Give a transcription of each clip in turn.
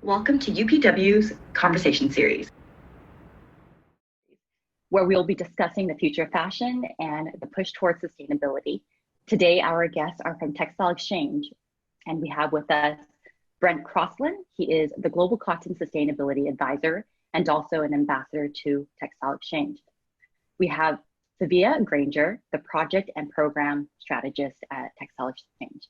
Welcome to UPW's Conversation Series, where we'll be discussing the future of fashion and the push towards sustainability. Today, our guests are from Textile Exchange, and we have with us Brent Crosland. He is the Global Cotton Sustainability Advisor and also an ambassador to Textile Exchange. We have Savia Granger, the Project and Program Strategist at Textile Exchange.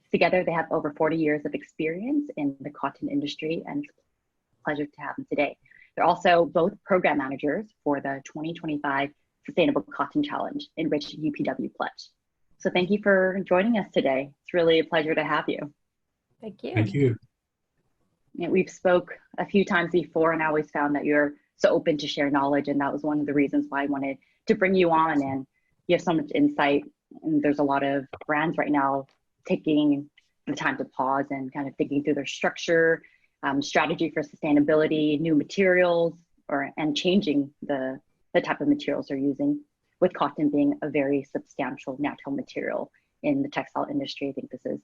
Together, they have over 40 years of experience in the cotton industry, and it's a pleasure to have them today. They're also both program managers for the 2025 Sustainable Cotton Challenge, in which UPW pledged. So thank you for joining us today. It's really a pleasure to have you. Thank you. Thank you. We've spoke a few times before, and I always found that you're so open to share knowledge, and that was one of the reasons why I wanted to bring you on. And you have so much insight, and there's a lot of brands right now taking the time to pause and kind of thinking through their structure, strategy for sustainability, new materials, and changing the type of materials they're using, with cotton being a very substantial natural material in the textile industry. I think this is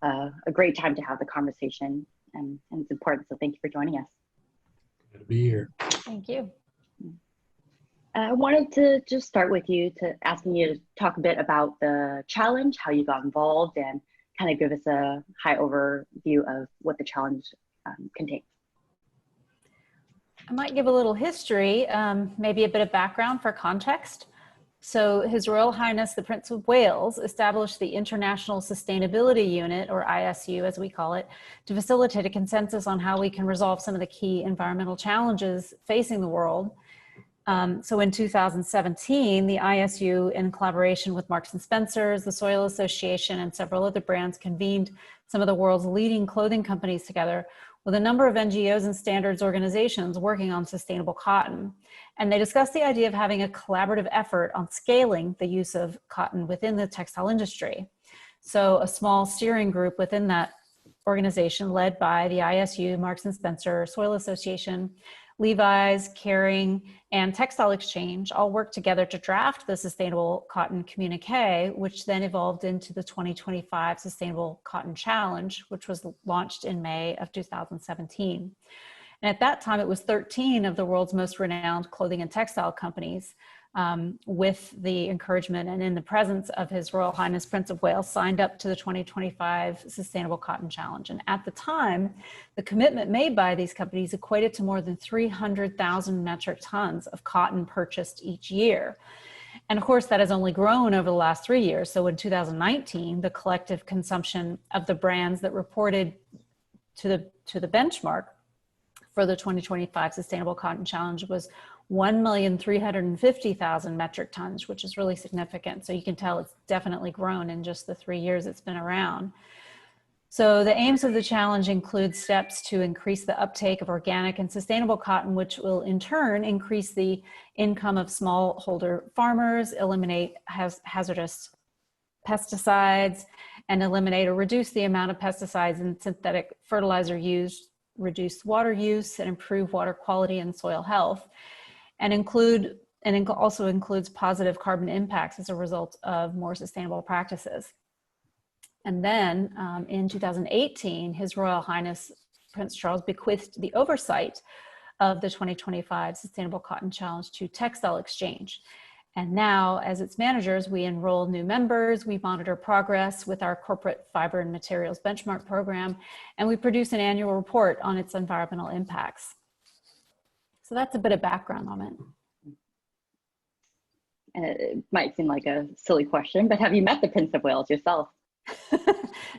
a great time to have the conversation, and it's important. So thank you for joining us. Good to be here. Thank you. I wanted to just start with you, asking you to talk a bit about the challenge, how you got involved, and kind of give us a high overview of what the challenge contains. I might give a little history, maybe a bit of background for context. So His Royal Highness the Prince of Wales established the International Sustainability Unit, or ISU as we call it, to facilitate a consensus on how we can resolve some of the key environmental challenges facing the world. So in 2017, the ISU, in collaboration with Marks & Spencer's, the Soil Association, and several other brands, convened some of the world's leading clothing companies together with a number of NGOs and standards organizations working on sustainable cotton. And they discussed the idea of having a collaborative effort on scaling the use of cotton within the textile industry. So a small steering group within that organization, led by the ISU, Marks & Spencer, Soil Association, Levi's, Kering, and Textile Exchange all worked together to draft the Sustainable Cotton Communique, which then evolved into the 2025 Sustainable Cotton Challenge, which was launched in May of 2017. And at that time, it was 13 of the world's most renowned clothing and textile companies, with the encouragement and in the presence of His Royal Highness Prince of Wales, signed up to the 2025 Sustainable Cotton Challenge. And at the time, the commitment made by these companies equated to more than 300,000 metric tons of cotton purchased each year. And of course, that has only grown over the last 3 years. So in 2019, the collective consumption of the brands that reported to the benchmark for the 2025 Sustainable Cotton Challenge was 1,350,000 metric tons, which is really significant. So you can tell it's definitely grown in just the 3 years it's been around. So the aims of the challenge include steps to increase the uptake of organic and sustainable cotton, which will in turn increase the income of smallholder farmers, eliminate hazardous pesticides, and eliminate or reduce the amount of pesticides and synthetic fertilizer used, reduce water use, and improve water quality and soil health. And also includes positive carbon impacts as a result of more sustainable practices. And then in 2018, His Royal Highness Prince Charles bequeathed the oversight of the 2025 Sustainable Cotton Challenge to Textile Exchange. And now, as its managers, we enroll new members, we monitor progress with our corporate fiber and materials benchmark program, and we produce an annual report on its environmental impacts. So that's a bit of background on it. It might seem like a silly question, but have you met the Prince of Wales yourself?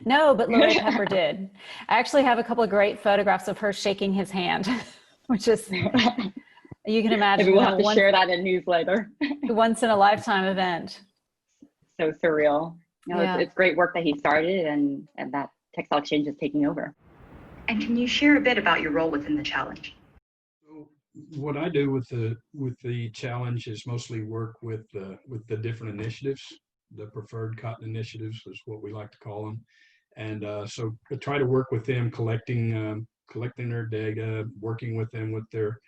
No, but Lorraine Pepper did. I actually have a couple of great photographs of her shaking his hand, which is, you can imagine. Maybe we'll have to share that in newsletter. Once in a lifetime event. So surreal. Yeah. It's great work that he started, and that Textile Exchange is taking over. And can you share a bit about your role within the challenge? What I do with the challenge is mostly work with the different initiatives. The preferred cotton initiatives is what we like to call them, and so I try to work with them, collecting their data, working with them with their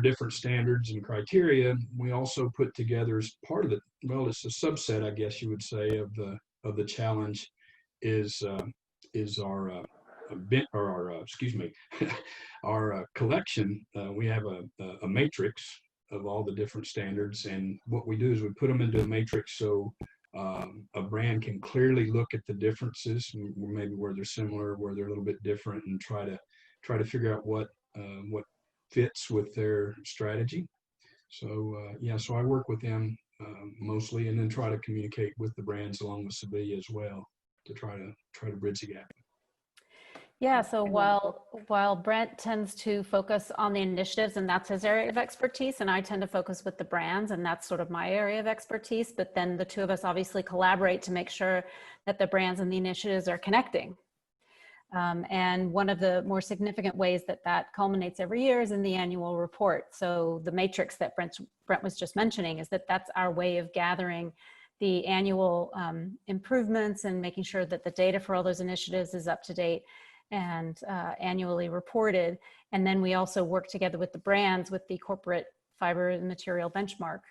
different standards and criteria. We also put together, as part of it, well, it's a subset, I guess you would say, of the challenge, is our excuse me, our collection, we have a matrix of all the different standards. And what we do is we put them into a matrix so a brand can clearly look at the differences, maybe where they're similar, where they're a little bit different, and try to figure out what fits with their strategy. So yeah, so I work with them mostly, and then try to communicate with the brands along with Sevilla as well to try to bridge the gap. Yeah, so while Brent tends to focus on the initiatives, and that's his area of expertise, and I tend to focus with the brands, and that's sort of my area of expertise, but then the two of us obviously collaborate to make sure that the brands and the initiatives are connecting. And one of the more significant ways that that culminates every year is in the annual report. So the matrix that Brent was just mentioning is that that's our way of gathering the annual improvements and making sure that the data for all those initiatives is up to date and annually reported. And then we also work together with the brands with the corporate fiber and material benchmark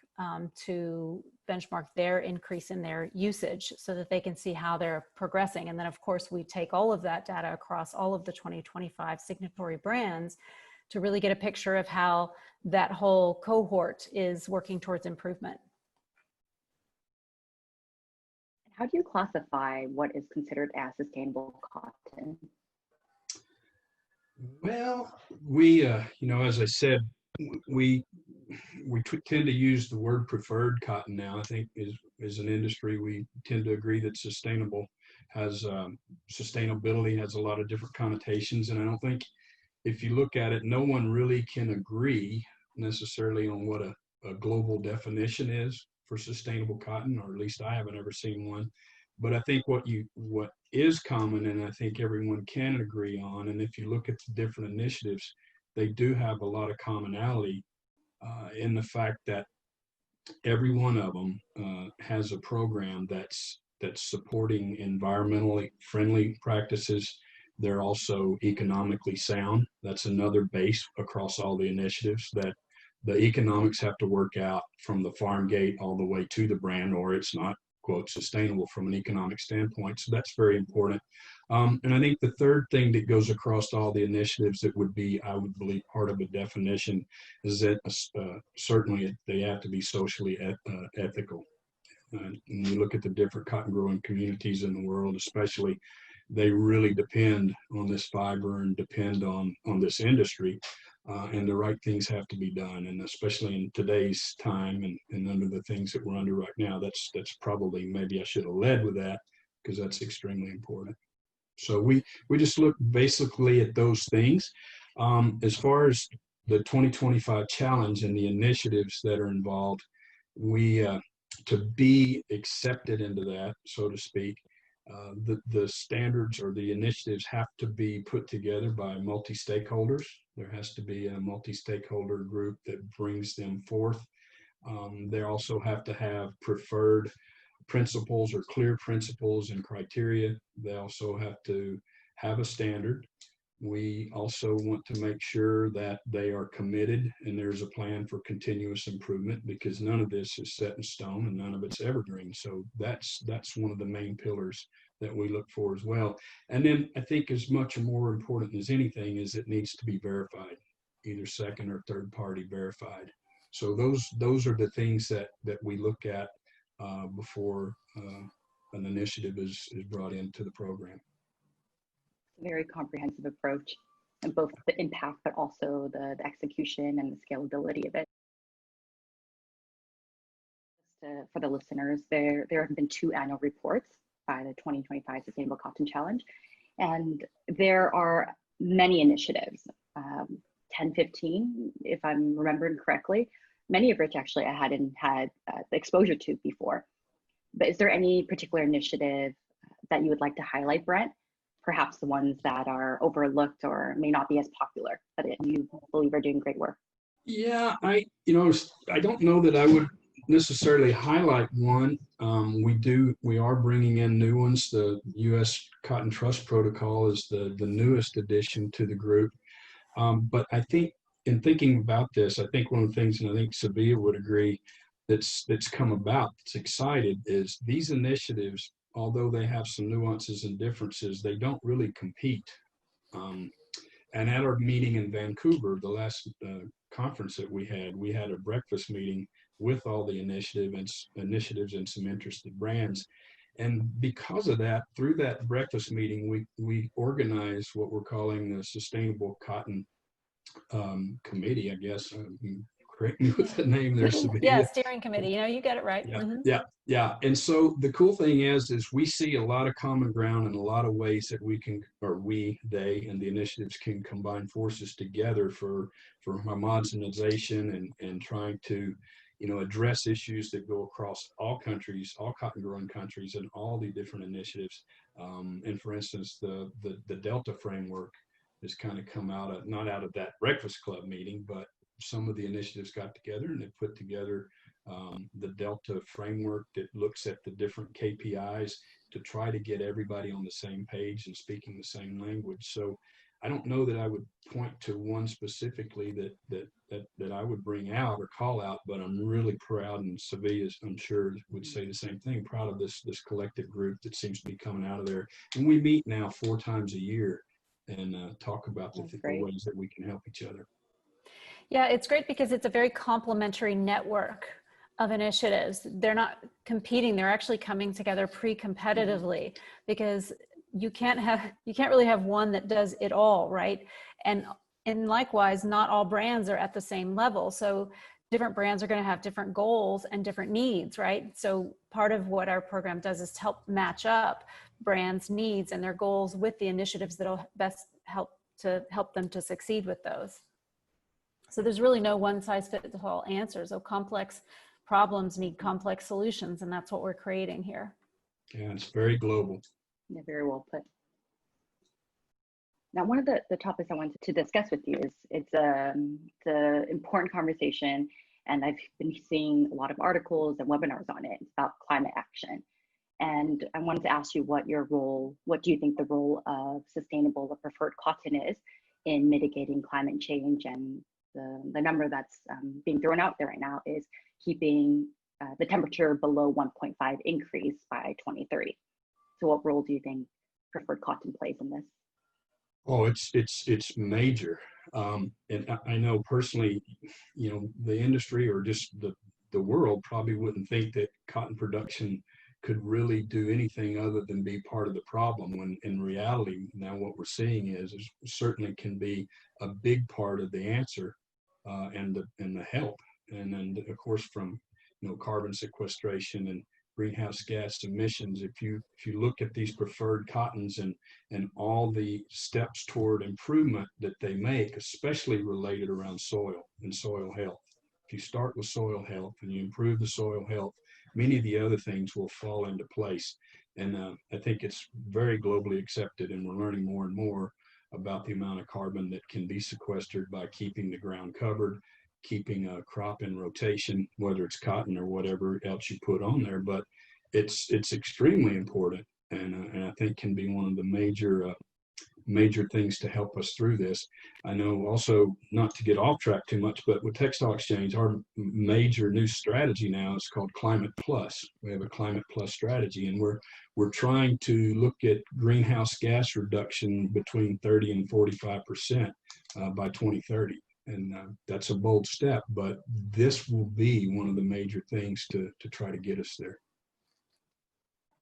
to benchmark their increase in their usage so that they can see how they're progressing. And then of course we take all of that data across all of the 2025 signatory brands to really get a picture of how that whole cohort is working towards improvement. How do you classify what is considered as sustainable cotton? Well, we, you know, as I said, we tend to use the word preferred cotton now. I think as an industry, we tend to agree that sustainability has a lot of different connotations, and I don't think if you look at it, no one really can agree necessarily on what a global definition is for sustainable cotton, or at least I haven't ever seen one. But I think what is common, and I think everyone can agree on, and if you look at the different initiatives, they do have a lot of commonality in the fact that every one of them has a program that's supporting environmentally friendly practices. They're also economically sound. That's another base across all the initiatives, that the economics have to work out from the farm gate all the way to the brand, or it's not, quote, sustainable from an economic standpoint. So that's very important. And I think the third thing that goes across all the initiatives that would be, I would believe, part of a definition is that certainly they have to be socially ethical. And you look at the different cotton growing communities in the world, especially, they really depend on this fiber and depend on this industry. And the right things have to be done, and especially in today's time and under the things that we're under right now, that's probably, maybe I should have led with that, because that's extremely important. So we just look basically at those things. As far as the 2025 challenge and the initiatives that are involved, we to be accepted into that, so to speak, the standards or the initiatives have to be put together by multi-stakeholders. There has to be a multi-stakeholder group that brings them forth. They also have to have preferred principles or clear principles and criteria. They also have to have a standard. We also want to make sure that they are committed and there's a plan for continuous improvement, because none of this is set in stone and none of it's evergreen. So that's one of the main pillars that we look for as well. And then I think as much or more important as anything is it needs to be verified, either second or third party verified. So those are the things that we look at before an initiative is brought into the program. Very comprehensive approach, and both the impact, but also the execution and the scalability of it. For the listeners, there have been 2 annual reports by the 2025 Sustainable Cotton Challenge, and there are many initiatives, 10, 15, if I'm remembering correctly, many of which actually I hadn't had exposure to before. But is there any particular initiative that you would like to highlight, Brent? Perhaps the ones that are overlooked or may not be as popular, but you believe are doing great work? Yeah, I don't know that I would necessarily highlight one. We are bringing in new ones. The U.S. Cotton Trust Protocol is the newest addition to the group. But I think in thinking about this, I think one of the things, and I think Sevilla would agree, that's come about, that's excited, is these initiatives, although they have some nuances and differences, they don't really compete And at our meeting in Vancouver, the last conference that we had a breakfast meeting with all the initiatives and some interested brands. And because of that, through that breakfast meeting, we organized what we're calling the Sustainable Cotton Committee, I guess. Correct me with the name there, Yeah, Sabina. steering committee. You know, you get it right. Yeah, Mhm. yeah. And so the cool thing is we see a lot of common ground and a lot of ways that we can, or they, and the initiatives can combine forces together for homogenization and trying to, address issues that go across all countries, all cotton growing countries, and all the different initiatives. And for instance, the Delta framework has kind of come out of, not out of that Breakfast Club meeting, but some of the initiatives got together and they put together the Delta framework that looks at the different KPIs to try to get everybody on the same page and speaking the same language. So I don't know that I would point to one specifically that I would bring out or call out, but I'm really proud, and Sevilla, I'm sure, would say the same thing, proud of this collective group that seems to be coming out of there. And we meet now 4 times a year and talk about the ways that we can help each other. Yeah, it's great because it's a very complementary network of initiatives. They're not competing, they're actually coming together pre-competitively, because you can't really have one that does it all, right? And likewise, not all brands are at the same level. So different brands are going to have different goals and different needs, right? So part of what our program does is help match up brands' needs and their goals with the initiatives that'll best help them to succeed with those. So there's really no one size fits all answers. So complex problems need complex solutions, and that's what we're creating here. Yeah, it's very global. Yeah, very well put. Now, one of the topics I wanted to discuss with you is it's an important conversation, and I've been seeing a lot of articles and webinars on it. It's about climate action. And I wanted to ask you what do you think the role of sustainable or preferred cotton is in mitigating climate change? And the number that's being thrown out there right now is keeping the temperature below 1.5 increase by 2030. So what role do you think preferred cotton plays in this? Oh, it's major. And I know personally, the industry or just the world probably wouldn't think that cotton production could really do anything other than be part of the problem, when in reality now what we're seeing is certainly can be a big part of the answer and the help. And then of course from carbon sequestration and greenhouse gas emissions, if you look at these preferred cottons and all the steps toward improvement that they make, especially related around soil and soil health. If you start with soil health and you improve the soil health, many of the other things will fall into place. And I think it's very globally accepted, and we're learning more and more about the amount of carbon that can be sequestered by keeping the ground covered, keeping a crop in rotation, whether it's cotton or whatever else you put on there. But it's extremely important, and I think can be one of the major things to help us through this. I know also, not to get off track too much, but with Textile Exchange, our major new strategy now is called Climate Plus. We have a Climate Plus strategy, and we're trying to look at greenhouse gas reduction between 30 and 45% by 2030. And that's a bold step, but this will be one of the major things to try to get us there.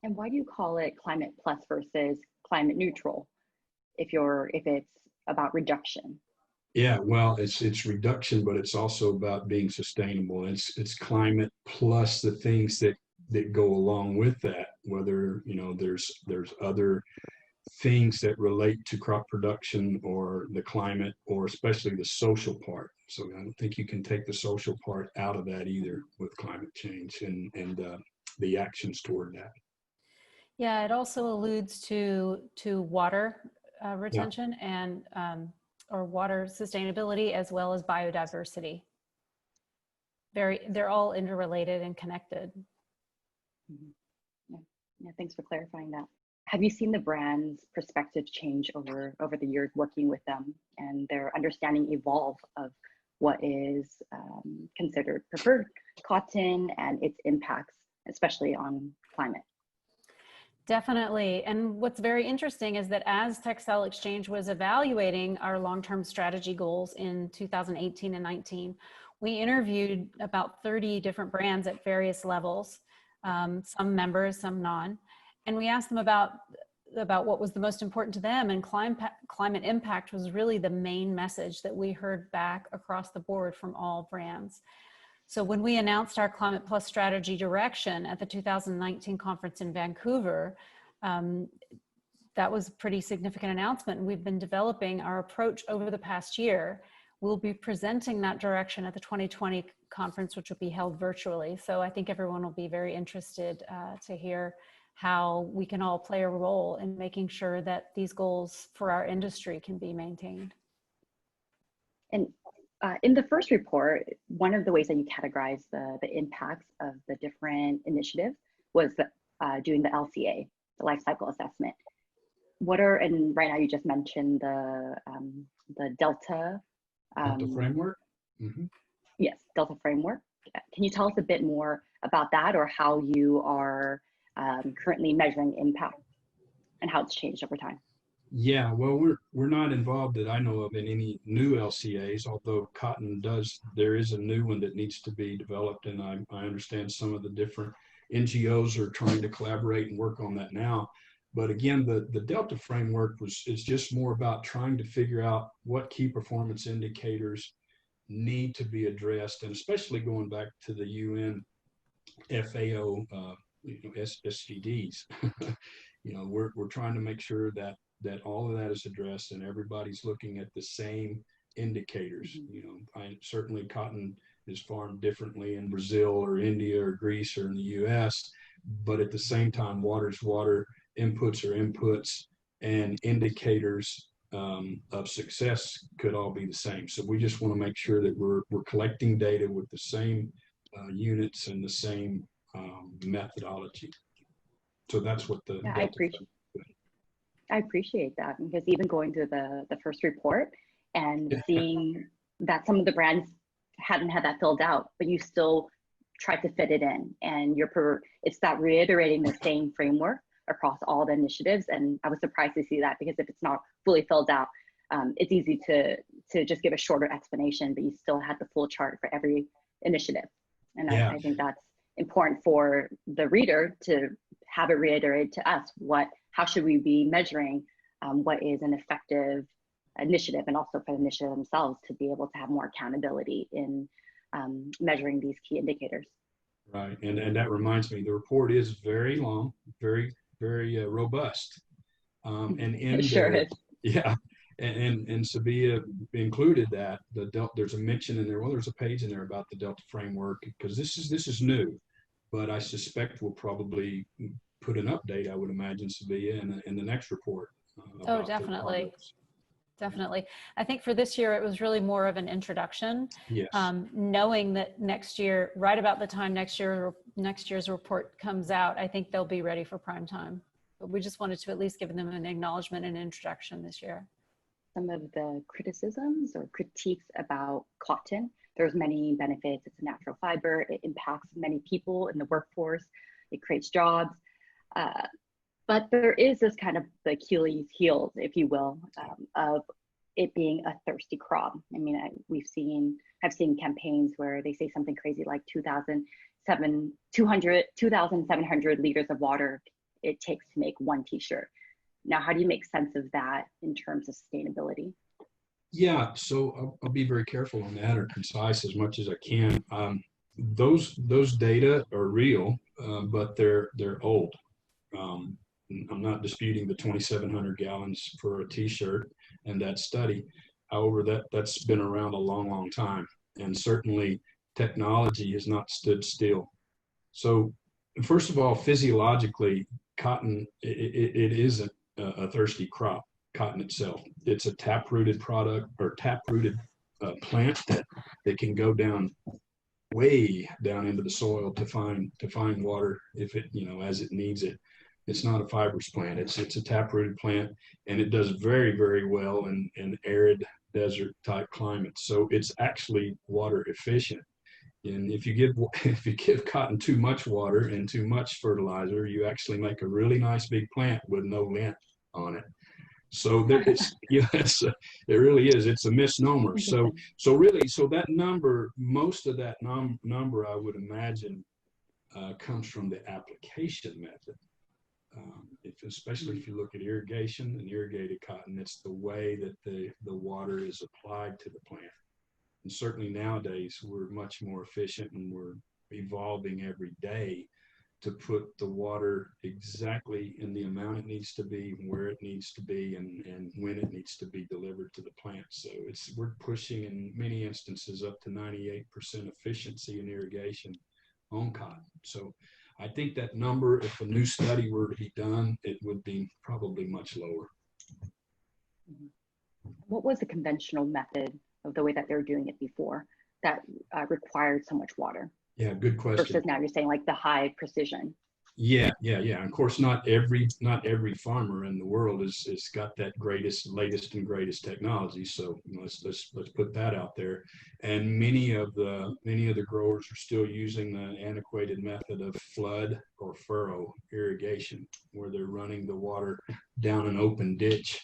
And why do you call it Climate Plus versus climate neutral if it's about reduction? Yeah, well, it's reduction, but it's also about being sustainable. It's climate plus the things that go along with that, whether there's other things that relate to crop production or the climate, or especially the social part. So I don't think you can take the social part out of that either with climate change and the actions toward that. Yeah, it also alludes to water retention and or water sustainability, as well as biodiversity. They're all interrelated and connected. Mm-hmm. Yeah, thanks for clarifying that. Have you seen the brand's perspective change over the years working with them, and their understanding evolve of what is considered preferred cotton and its impacts, especially on climate? Definitely. And what's very interesting is that as Textile Exchange was evaluating our long-term strategy goals in 2018 and 19, we interviewed about 30 different brands at various levels, some members, some non. And we asked them about what was the most important to them, and climate impact was really the main message that we heard back across the board from all brands. So when we announced our Climate Plus strategy direction at the 2019 conference in Vancouver, that was a pretty significant announcement. We've been developing our approach over the past year. We'll be presenting that direction at the 2020 conference, which will be held virtually. So I think everyone will be very interested to hear how we can all play a role in making sure that these goals for our industry can be maintained. And in the first report, one of the ways that you categorize the impacts of the different initiatives was doing the LCA, the life cycle assessment. And right now you just mentioned the Delta. Delta framework? Mm-hmm. Yes, Delta framework. Can you tell us a bit more about that, or how you are currently measuring impact and how it's changed over time? Yeah, well, we're not involved that I know of in any new LCAs, although cotton there is a new one that needs to be developed, and I understand some of the different NGOs are trying to collaborate and work on that now. But again, the Delta framework is just more about trying to figure out what key performance indicators need to be addressed, and especially going back to the UN FAO SDGs. We're trying to make sure that all of that is addressed and everybody's looking at the same indicators. Certainly cotton is farmed differently in Brazil or India or Greece or in the US, but at the same time, water's water, inputs are inputs, and indicators of success could all be the same. So we just want to make sure that we're collecting data with the same units and the same methodology. So that's what the I appreciate that, because even going through the first report and seeing that some of the brands hadn't had that filled out, but you still tried to fit it in, and it's that reiterating the same framework across all the initiatives. And I was surprised to see that, because if it's not fully filled out, it's easy to just give a shorter explanation, but you still had the full chart for every initiative. And I think that's important for the reader to have it reiterated to us. How should we be measuring what is an effective initiative, and also for the initiative themselves to be able to have more accountability in measuring these key indicators. Right, and that reminds me, the report is very long, very, very robust. And in it sure is. Yeah, and Sabia included that there's a mention in there. Well, there's a page in there about the Delta framework, because this is new, but I suspect we'll probably put an update, I would imagine, Sabia, in the next report. Oh, definitely. Definitely. I think for this year, it was really more of an introduction. Yes. Knowing that next year, right about the time next year's report comes out, I think they'll be ready for prime time. But we just wanted to at least give them an acknowledgement and introduction this year. Some of the criticisms or critiques about cotton, there's many benefits. It's a natural fiber. It impacts many people in the workforce. It creates jobs. But there is this kind of the Achilles heel, if you will, of it being a thirsty crop. I mean, I've seen campaigns where they say something crazy like 2,700 liters of water it takes to make one t-shirt. Now, how do you make sense of that in terms of sustainability? Yeah, so I'll be very careful on that, or concise as much as I can. Those data are real, but they're old. I'm not disputing the 2,700 gallons for a t-shirt and that study. However, that's been around a long, long time. And certainly technology has not stood still. So first of all, physiologically, cotton, it isn't a thirsty crop, cotton itself. It's a tap-rooted product, or tap-rooted plant that can go down way down into the soil to find water if it, as it needs it. It's not a fibrous plant. It's a tap-rooted plant, and it does very, very well in arid desert type climates. So it's actually water efficient. And if you give if you give cotton too much water and too much fertilizer, you actually make a really nice big plant with no lint on it. So there it's yes, it really is. It's a misnomer. So really, so that number, most of that number, I would imagine, comes from the application method. Especially if you look at irrigation and irrigated cotton, it's the way that the water is applied to the plant. And certainly nowadays, we're much more efficient and we're evolving every day to put the water exactly in the amount it needs to be, where it needs to be, and when it needs to be delivered to the plant. So we're pushing in many instances up to 98% efficiency in irrigation on cotton. So I think that number, if a new study were to be done, it would be probably much lower. What was the conventional method of the way that they were doing it before that required so much water? Yeah, good question. Versus now you're saying like the high precision. Yeah. Of course, not every farmer in the world has got that latest and greatest technology. So let's put that out there. And many of the growers are still using the antiquated method of flood or furrow irrigation, where they're running the water down an open ditch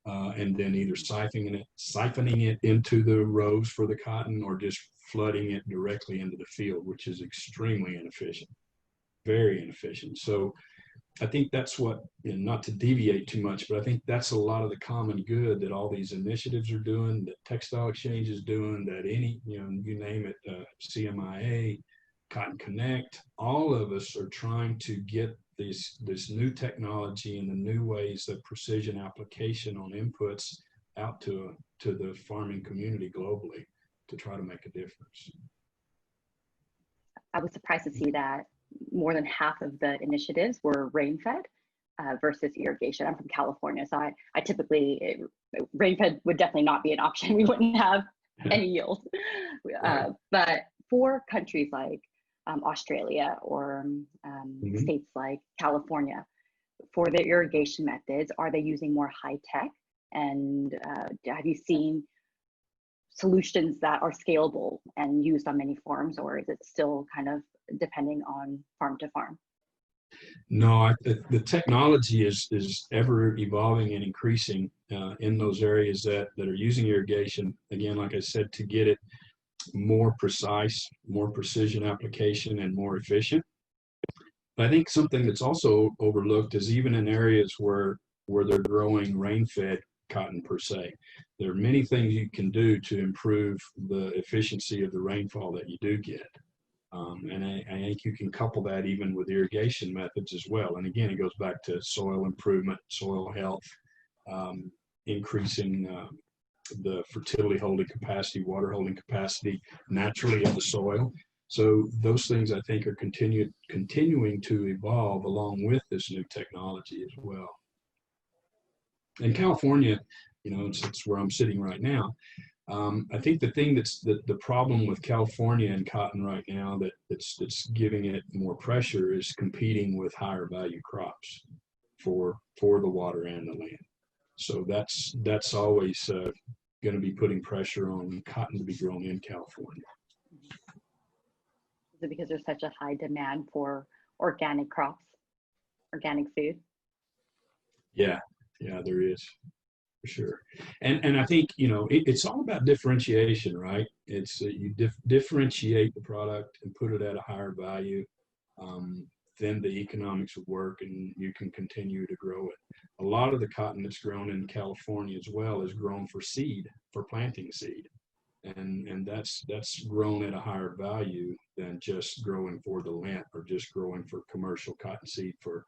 and then either siphoning it into the rows for the cotton, or just flooding it directly into the field, which is extremely inefficient. Very inefficient. So I think that's what, not to deviate too much, but I think that's a lot of the common good that all these initiatives are doing, that Textile Exchange is doing, that you name it, CMIA, Cotton Connect, all of us are trying to get this new technology and the new ways of precision application on inputs out to the farming community globally to try to make a difference. I was surprised to see that more than half of the initiatives were rain-fed versus irrigation. I'm from California, so I typically, rain-fed would definitely not be an option. We wouldn't have any yield. But for countries like Australia or states like California, for their irrigation methods, are they using more high-tech? And have you seen solutions that are scalable and used on many farms, or is it still kind of depending on farm to farm? No, the technology is ever evolving and increasing in those areas that are using irrigation. Again, like I said, to get it more precise, more precision application, and more efficient. But I think something that's also overlooked is even in areas where they're growing rain-fed cotton per se, there are many things you can do to improve the efficiency of the rainfall that you do get. And I think you can couple that even with irrigation methods as well. And again, it goes back to soil improvement, soil health, increasing the fertility holding capacity, water holding capacity naturally of the soil. So those things I think are continuing to evolve along with this new technology as well. In California, it's where I'm sitting right now. I think the thing that's the problem with California and cotton right now that's giving it more pressure is competing with higher value crops for the water and the land. So that's always going to be putting pressure on cotton to be grown in California. Is it because there's such a high demand for organic crops, organic food? Yeah, there is. For sure. And I think, it's all about differentiation, right? It's you differentiate the product and put it at a higher value, then the economics would work and you can continue to grow it. A lot of the cotton that's grown in California as well is grown for seed, for planting seed. And that's grown at a higher value than just growing for the lint or just growing for commercial cotton seed for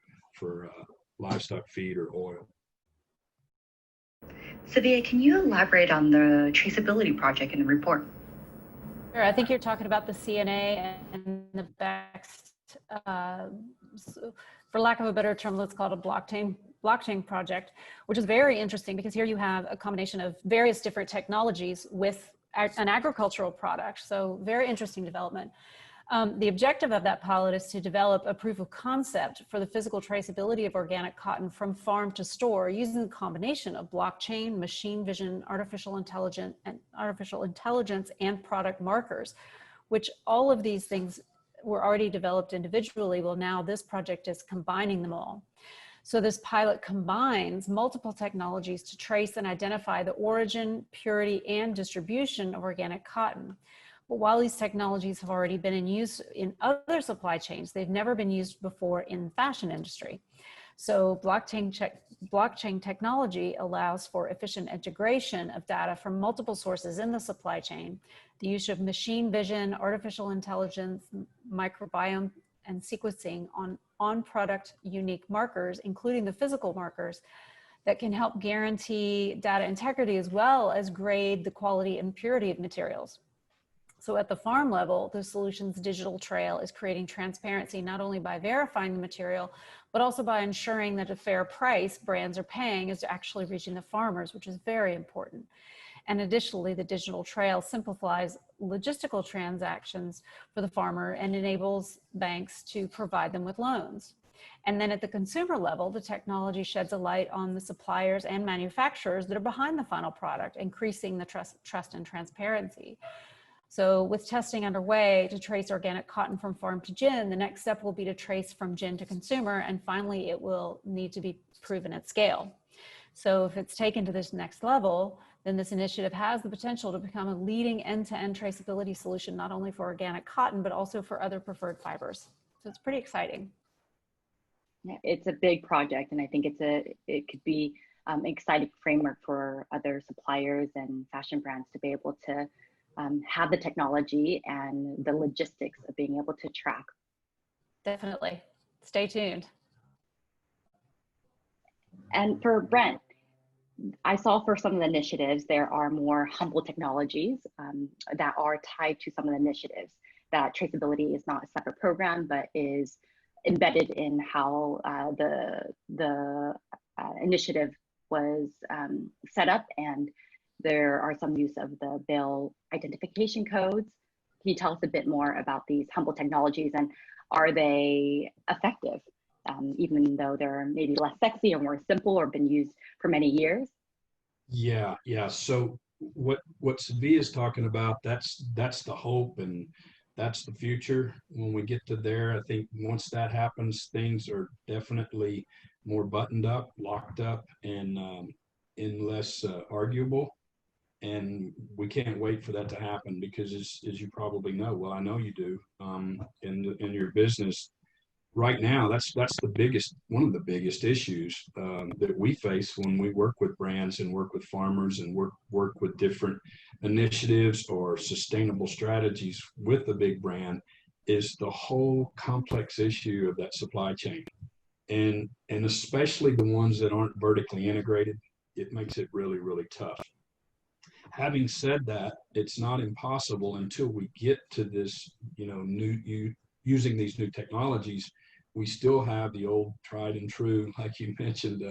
livestock feed or oil. Sylvia, can you elaborate on the traceability project in the report? Sure. I think you're talking about the CNA and the BEX, for lack of a better term, let's call it a blockchain project, which is very interesting because here you have a combination of various different technologies with an agricultural product. So very interesting development. The objective of that pilot is to develop a proof of concept for the physical traceability of organic cotton from farm to store using a combination of blockchain, machine vision, artificial intelligence, and product markers, which all of these things were already developed individually. Well, now this project is combining them all. So this pilot combines multiple technologies to trace and identify the origin, purity, and distribution of organic cotton. But while these technologies have already been in use in other supply chains, they've never been used before in the fashion industry. So blockchain technology allows for efficient integration of data from multiple sources in the supply chain, the use of machine vision, artificial intelligence, microbiome, and sequencing on product unique markers, including the physical markers, that can help guarantee data integrity as well as grade the quality and purity of materials. So at the farm level, the solution's digital trail is creating transparency not only by verifying the material, but also by ensuring that a fair price brands are paying is actually reaching the farmers, which is very important. And additionally, the digital trail simplifies logistical transactions for the farmer and enables banks to provide them with loans. And then at the consumer level, the technology sheds a light on the suppliers and manufacturers that are behind the final product, increasing the trust and transparency. So with testing underway to trace organic cotton from farm to gin, the next step will be to trace from gin to consumer, and finally it will need to be proven at scale. So if it's taken to this next level, then this initiative has the potential to become a leading end-to-end traceability solution, not only for organic cotton, but also for other preferred fibers. So it's pretty exciting. Yeah, it's a big project, and I think it could be an exciting framework for other suppliers and fashion brands to be able to have the technology and the logistics of being able to track. Definitely. Stay tuned. And for Brent, I saw for some of the initiatives, there are more humble technologies that are tied to some of the initiatives. That traceability is not a separate program, but is embedded in how the initiative was set up, and there are some use of the bale identification codes. Can you tell us a bit more about these humble technologies, and are they effective, even though they're maybe less sexy or more simple or been used for many years? Yeah. So what Savia is talking about, that's the hope, and that's the future. When we get to there, I think once that happens, things are definitely more buttoned up, locked up, and less arguable. And we can't wait for that to happen, because as you probably know, well, I know you do, in your business right now, that's one of the biggest issues that we face when we work with brands and work with farmers and work with different initiatives or sustainable strategies with the big brand, is the whole complex issue of that supply chain. And especially the ones that aren't vertically integrated, it makes it really, really tough. Having said that, it's not impossible until we get to this, using these new technologies. We still have the old tried and true, like you mentioned,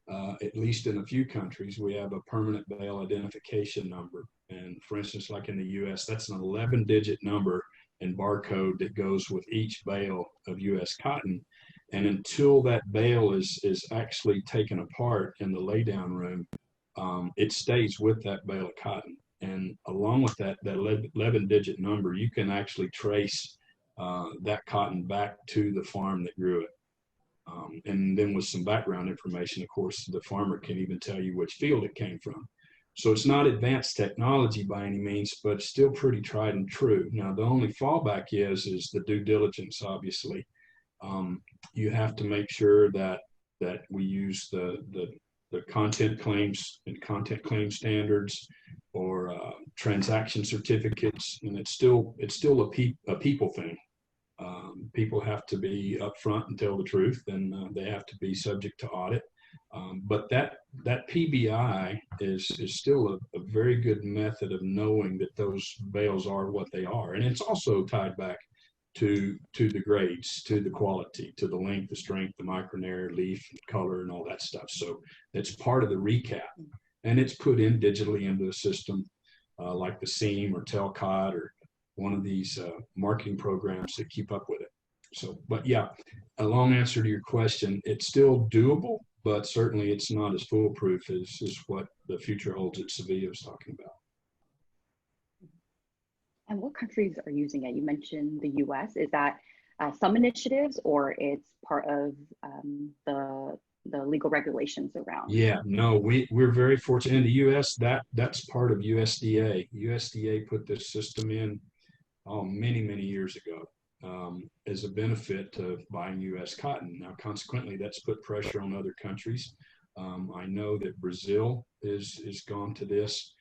at least in a few countries, we have a permanent bale identification number. And for instance, like in the US, that's an 11-digit number and barcode that goes with each bale of US cotton. And until that bale is actually taken apart in the laydown room, it stays with that bale of cotton. And along with that 11-digit number, you can actually trace that cotton back to the farm that grew it. And then with some background information, of course, the farmer can even tell you which field it came from. So it's not advanced technology by any means, but still pretty tried and true. Now, the only fallback is the due diligence, obviously. You have to make sure that we use the content claims and content claim standards, or transaction certificates, and it's still a people thing. People have to be upfront and tell the truth, and they have to be subject to audit. But that PBI is still a very good method of knowing that those bales are what they are, and it's also tied back to the grades, to the quality, to the length, the strength, the micronair, leaf, color, and all that stuff. So it's part of the recap, and it's put in digitally into the system, like the Seam or Telcot or one of these marketing programs that keep up with it. So, but yeah, a long answer to your question, it's still doable, but certainly it's not as foolproof as what the future holds that Savia was talking about. And what countries are using it? You mentioned the US. Is that some initiatives or it's part of the legal regulations around? Yeah, no, we're very fortunate in the U.S. That's part of USDA. USDA put this system in many years ago as a benefit to buying U.S. cotton. Now, consequently, that's put pressure on other countries. I know that Brazil is gone to this.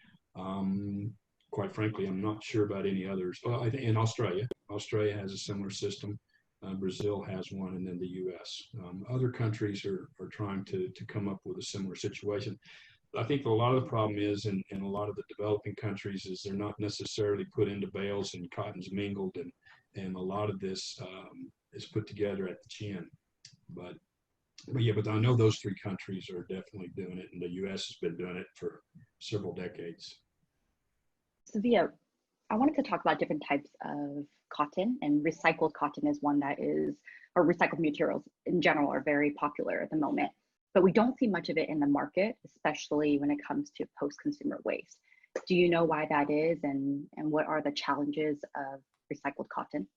Quite frankly, I'm not sure about any others. Well, I think in Australia has a similar system. Brazil has one, and then the U.S. Other countries are trying to come up with a similar situation. I think a lot of the problem is in a lot of the developing countries is they're not necessarily put into bales and cotton's mingled, and a lot of this is put together at the chin. But I know those three countries are definitely doing it, and the U.S. has been doing it for several decades. Sophia, I wanted to talk about different types of cotton, and recycled cotton is one that is, or recycled materials in general are very popular at the moment, but we don't see much of it in the market, especially when it comes to post-consumer waste. Do you know why that is, and what are the challenges of recycled cotton?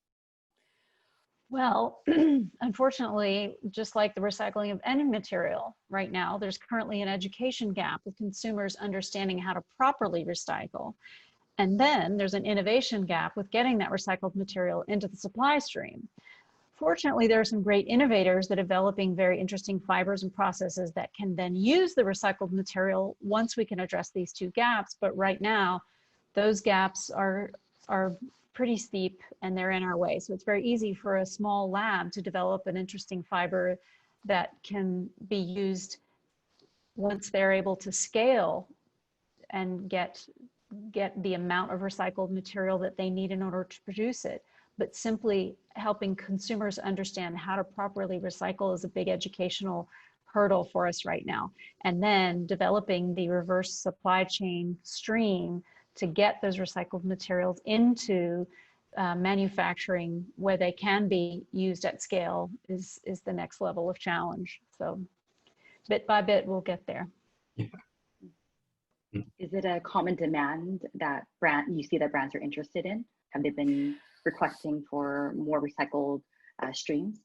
Well, unfortunately, just like the recycling of any material right now, there's currently an education gap with consumers understanding how to properly recycle. And then there's an innovation gap with getting that recycled material into the supply stream. Fortunately, there are some great innovators that are developing very interesting fibers and processes that can then use the recycled material once we can address these two gaps. But right now, those gaps are pretty steep and they're in our way. So it's very easy for a small lab to develop an interesting fiber that can be used once they're able to scale and get the amount of recycled material that they need in order to produce it. But simply helping consumers understand how to properly recycle is a big educational hurdle for us right now. And then developing the reverse supply chain stream to get those recycled materials into manufacturing where they can be used at scale is the next level of challenge. So bit by bit, we'll get there. Yeah. Is it a common demand that you see that brands are interested in? Have they been requesting for more recycled streams?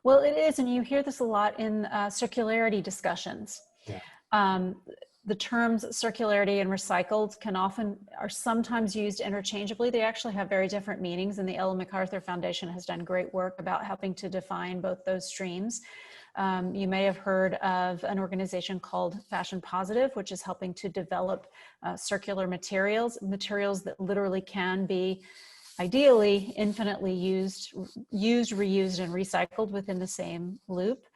Well, it is, and you hear this a lot in circularity discussions. Yeah. The terms circularity and recycled are sometimes used interchangeably. They actually have very different meanings, and the Ellen MacArthur Foundation has done great work about helping to define both those streams. You may have heard of an organization called Fashion Positive, which is helping to develop circular materials that literally can be ideally infinitely used, reused, and recycled within the same loop.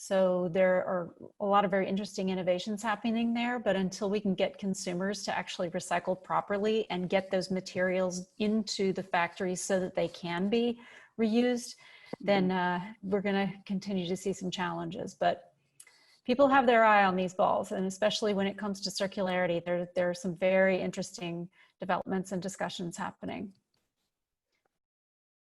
So there are a lot of very interesting innovations happening there, but until we can get consumers to actually recycle properly and get those materials into the factories so that they can be reused, then we're going to continue to see some challenges. But people have their eye on these balls, and especially when it comes to circularity, there are some very interesting developments and discussions happening.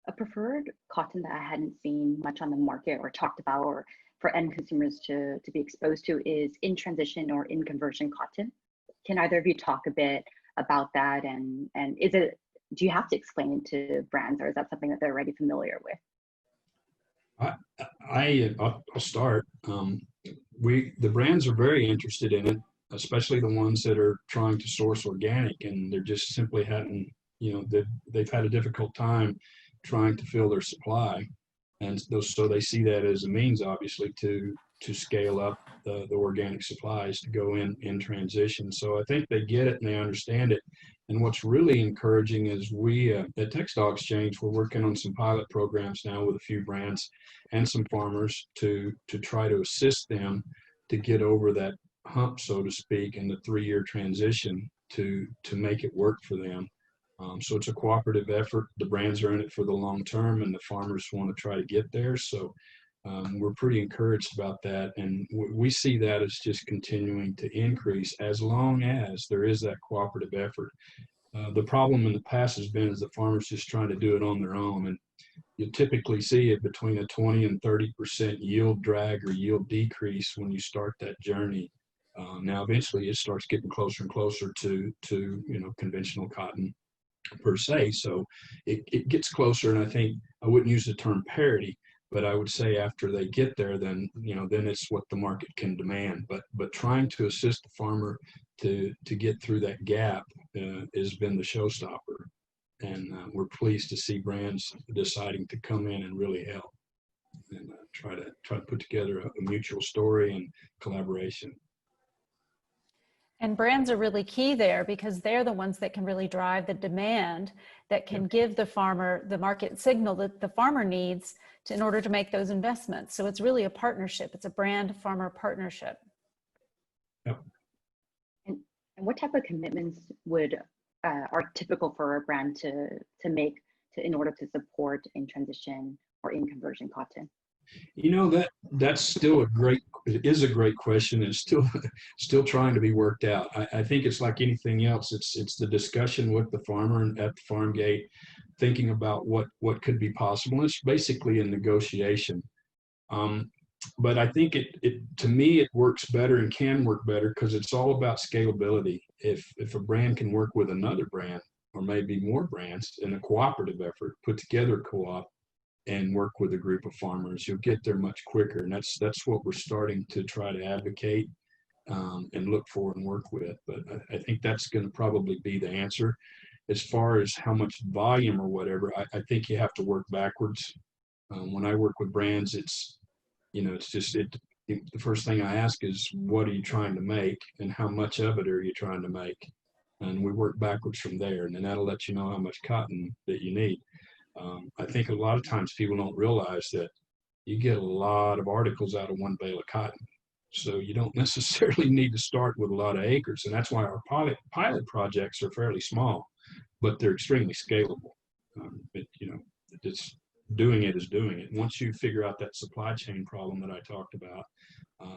A preferred cotton that I hadn't seen much on the market or talked about or for end consumers to be exposed to is in transition or in conversion cotton. Can either of you talk a bit about that, and do you have to explain it to brands, or is that something that they're already familiar with? I'll start. The brands are very interested in it, especially the ones that are trying to source organic, and they're just simply hadn't, they've had a difficult time trying to fill their supply, and so they see that as a means, obviously, to scale up the organic supplies to go in transition. So I think they get it and they understand it. And what's really encouraging is we at Textile Exchange, we're working on some pilot programs now with a few brands and some farmers to try to assist them to get over that hump, so to speak, in the 3-year transition to make it work for them. So it's a cooperative effort. The brands are in it for the long term, and the farmers want to try to get there. So we're pretty encouraged about that, and we see that as just continuing to increase as long as there is that cooperative effort. The problem in the past has been is the farmers just trying to do it on their own, and you typically see it between a 20 and 30% yield drag or yield decrease when you start that journey. Now eventually it starts getting closer and closer to conventional cotton. per se. So it gets closer, and I think I wouldn't use the term parity, but I would say after they get there, then then it's what the market can demand. But trying to assist the farmer to get through that gap has been the showstopper, and we're pleased to see brands deciding to come in and really help and try to put together a mutual story and collaboration. And brands are really key there because they're the ones that can really drive the demand that can give the farmer the market signal that the farmer needs in order to make those investments. So it's really a partnership. It's a brand farmer partnership. Yep. And what type of commitments would are typical for a brand to make in order to support in transition or in conversion cotton? That's still it is a great question. It's still trying to be worked out. I think it's like anything else. It's the discussion with the farmer and at the farm gate, thinking about what could be possible. It's basically a negotiation. But I think to me, it works better and can work better because it's all about scalability. If a brand can work with another brand or maybe more brands in a cooperative effort, put together a co-op, and work with a group of farmers, you'll get there much quicker. And that's what we're starting to try to advocate and look for and work with. But I think that's going to probably be the answer. As far as how much volume or whatever, I think you have to work backwards. When I work with brands, the first thing I ask is, what are you trying to make and how much of it are you trying to make? And we work backwards from there, and then that'll let you know how much cotton that you need. I think a lot of times people don't realize that you get a lot of articles out of one bale of cotton. So you don't necessarily need to start with a lot of acres. And that's why our pilot projects are fairly small, but they're extremely scalable. It's doing it is doing it. Once you figure out that supply chain problem that I talked about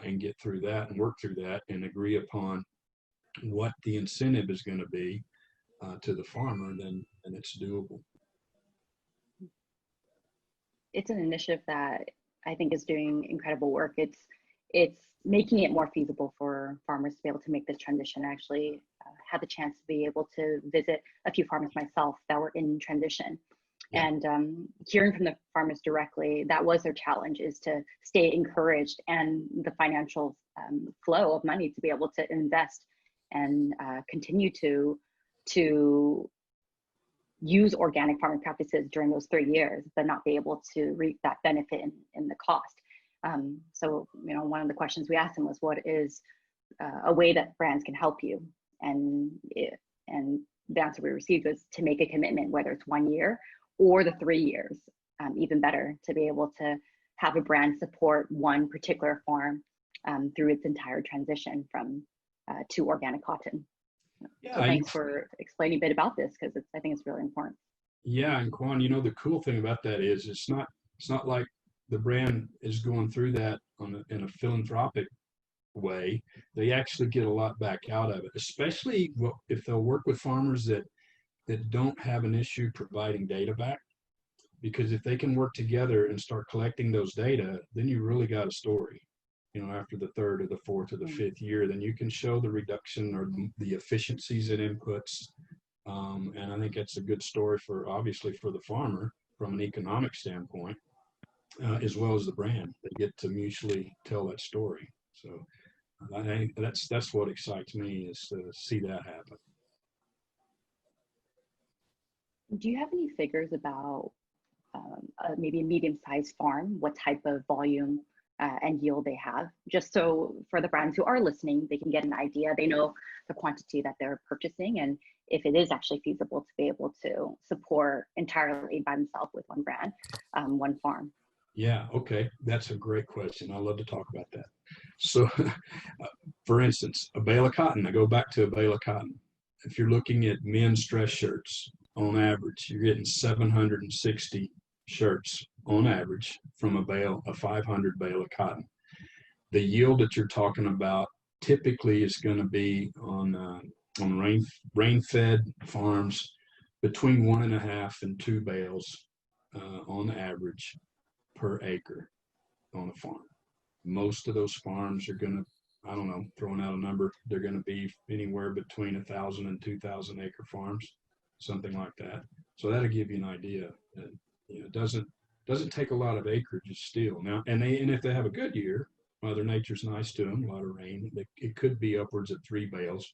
and get through that and work through that and agree upon what the incentive is going to be to the farmer, then it's doable. It's an initiative that I think is doing incredible work. It's making it more feasible for farmers to be able to make this transition. I actually had the chance to be able to visit a few farmers myself that were in transition. Yeah. And hearing from the farmers directly, that was their challenge, is to stay encouraged and the financial flow of money to be able to invest and continue to use organic farming practices during those 3 years, but not be able to reap that benefit in the cost. So, one of the questions we asked them was, what is a way that brands can help you? And the answer we received was to make a commitment, whether it's 1 year or the 3 years, even better, to be able to have a brand support one particular farm through its entire transition to organic cotton. Yeah, so thanks for explaining a bit about this, because I think it's really important. Yeah, and Quan, the cool thing about that is it's not like the brand is going through that in a philanthropic way. They actually get a lot back out of it, especially if they'll work with farmers that don't have an issue providing data back. Because if they can work together and start collecting those data, then you really got a story. After the third or the fourth or the fifth year, then you can show the reduction or the efficiencies in inputs. And I think that's a good story obviously for the farmer from an economic standpoint, as well as the brand. They get to mutually tell that story. So I think that's what excites me, is to see that happen. Do you have any figures about maybe a medium-sized farm, what type of volume and yield they have, just so for the brands who are listening, they can get an idea. They know the quantity that they're purchasing, and if it is actually feasible to be able to support entirely by themselves with one brand, one farm. Yeah, okay, that's a great question. I love to talk about that. So, for instance, a bale of cotton. I go back to a bale of cotton. If you're looking at men's dress shirts, on average, you're getting 760 shirts on average from a 500 bale of cotton. The yield that you're talking about typically is going to be on rain-fed farms between 1.5 and 2 bales on average per acre on a farm. Most of those farms are going to, I don't know, throwing out a number, they're going to be anywhere between 1,000 and 2,000 acre farms. something like that. So that'll give you an idea. That, it doesn't take a lot of acreage of steel now. And if they have a good year, Mother Nature's nice to them, a lot of rain. It could be upwards of 3 bales,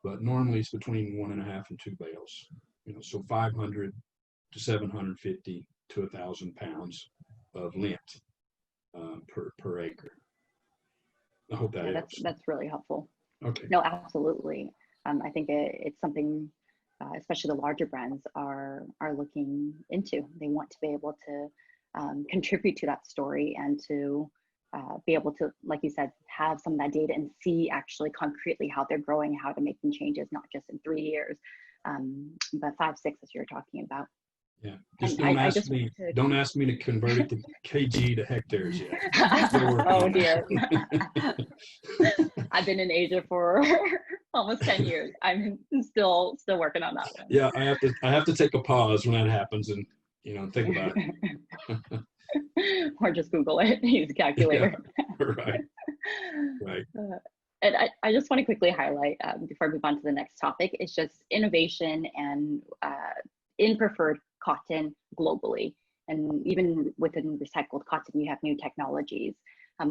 but normally it's between 1.5 and 2 bales. So 500 to 750 to 1,000 pounds of lint per acre. I hope that helps. That's really helpful. Okay. No, absolutely. I think it's something, especially the larger brands are looking into. They want to be able to contribute to that story and to be able to, like you said, have some of that data and see actually concretely how they're growing, how to make them changes, not just in 3 years, but 5, 6, as you're talking about. Yeah, don't ask me to convert it to kg to hectares yet. Oh dear. I've been in Asia for almost 10 years. I'm still working on that one. Yeah, I have to take a pause when that happens and think about it. Or just Google it, use a calculator. Yeah, right. And I just want to quickly highlight before I move on to the next topic, it's just innovation and in preferred cotton globally. And even within recycled cotton, you have new technologies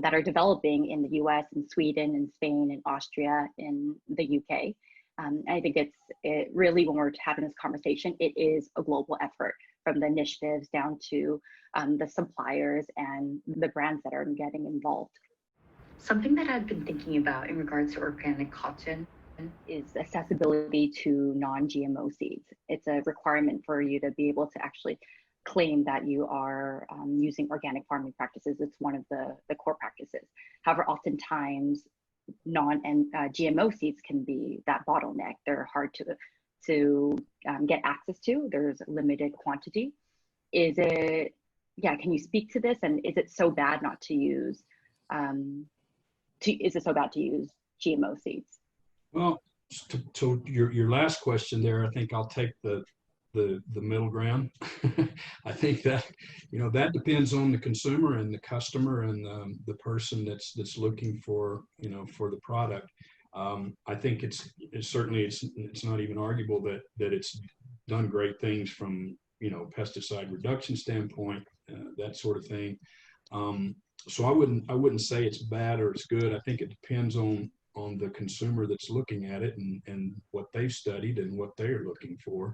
that are developing in the US and Sweden and Spain and Austria in the UK. I think it really, when we're having this conversation, it is a global effort, from the initiatives down to the suppliers and the brands that are getting involved. Something that I've been thinking about in regards to organic cotton is accessibility to non-GMO seeds. It's a requirement for you to be able to actually claim that you are using organic farming practices. It's one of the core practices. However, oftentimes GMO seeds can be that bottleneck. They're hard to get access to. There's limited quantity. Can you speak to this? And is it so bad not to use, is it so bad to use GMO seeds? Well, to your last question there, I think I'll take the middle ground. I think that that depends on the consumer and the customer and the person that's looking for for the product. I think it's not even arguable that it's done great things from pesticide reduction standpoint, that sort of thing. So I wouldn't say it's bad or it's good. I think it depends on the consumer that's looking at it and what they've studied and what they're looking for.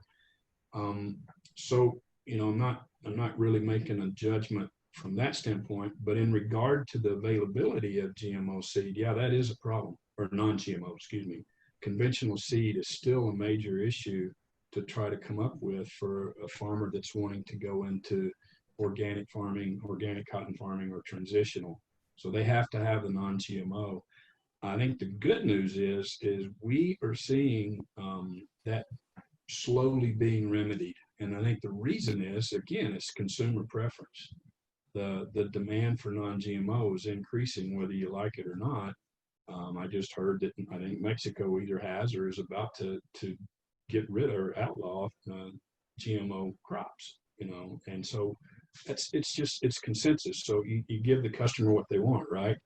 So I'm not really making a judgment from that standpoint, but in regard to the availability of GMO seed, yeah, that is a problem, or non-GMO, excuse me. Conventional seed is still a major issue to try to come up with for a farmer that's wanting to go into organic farming, organic cotton farming, or transitional. So they have to have the non-GMO. I think the good news is we are seeing that slowly being remedied. And I think the reason is, again, it's consumer preference. The demand for non-GMO is increasing whether you like it or not. I just heard that I think Mexico either has or is about to get rid or outlaw GMO crops, and so it's consensus. So you give the customer what they want, right?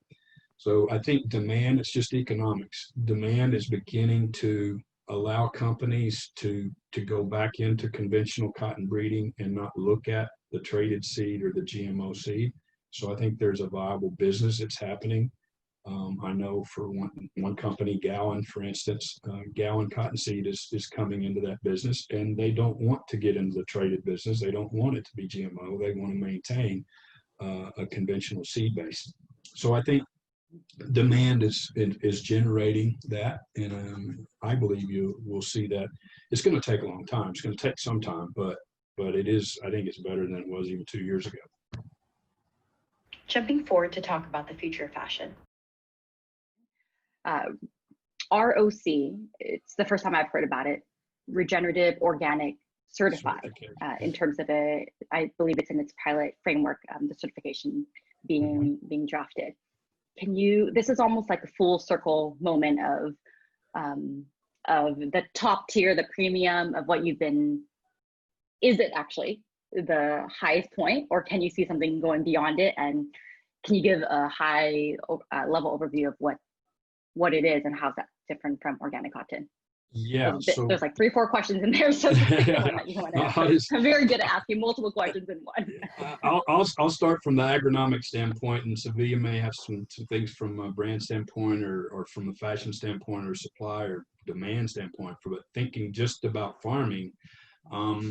So I think demand, it's just economics. Demand is beginning to allow companies to go back into conventional cotton breeding and not look at the traded seed or the GMO seed. So I think there's a viable business that's happening. I know for one company, Gowan, for instance, Gowan Cottonseed is coming into that business, and they don't want to get into the traded business. They don't want it to be GMO. They want to maintain a conventional seed base. So I think demand is generating that, and I believe you will see that. It's going to take a long time. It's going to take some time, but it is. I think it's better than it was even 2 years ago. Jumping forward to talk about the future of fashion. ROC, it's the first time I've heard about it, regenerative organic certified, in terms of I believe it's in its pilot framework, the certification being drafted. This is almost like a full circle moment of the top tier, the premium of what you've been. Is it actually the highest point, or can you see something going beyond it? And can you give a high level overview of what it is and how's that different from organic cotton? Yeah. So There's like 3-4 questions in there, so just pick the one that you want to answer. I'm very good at asking multiple questions in one. I'll start from the agronomic standpoint, and Sevilla may have some things from a brand standpoint or from a fashion standpoint or supply or demand standpoint. But thinking just about farming, what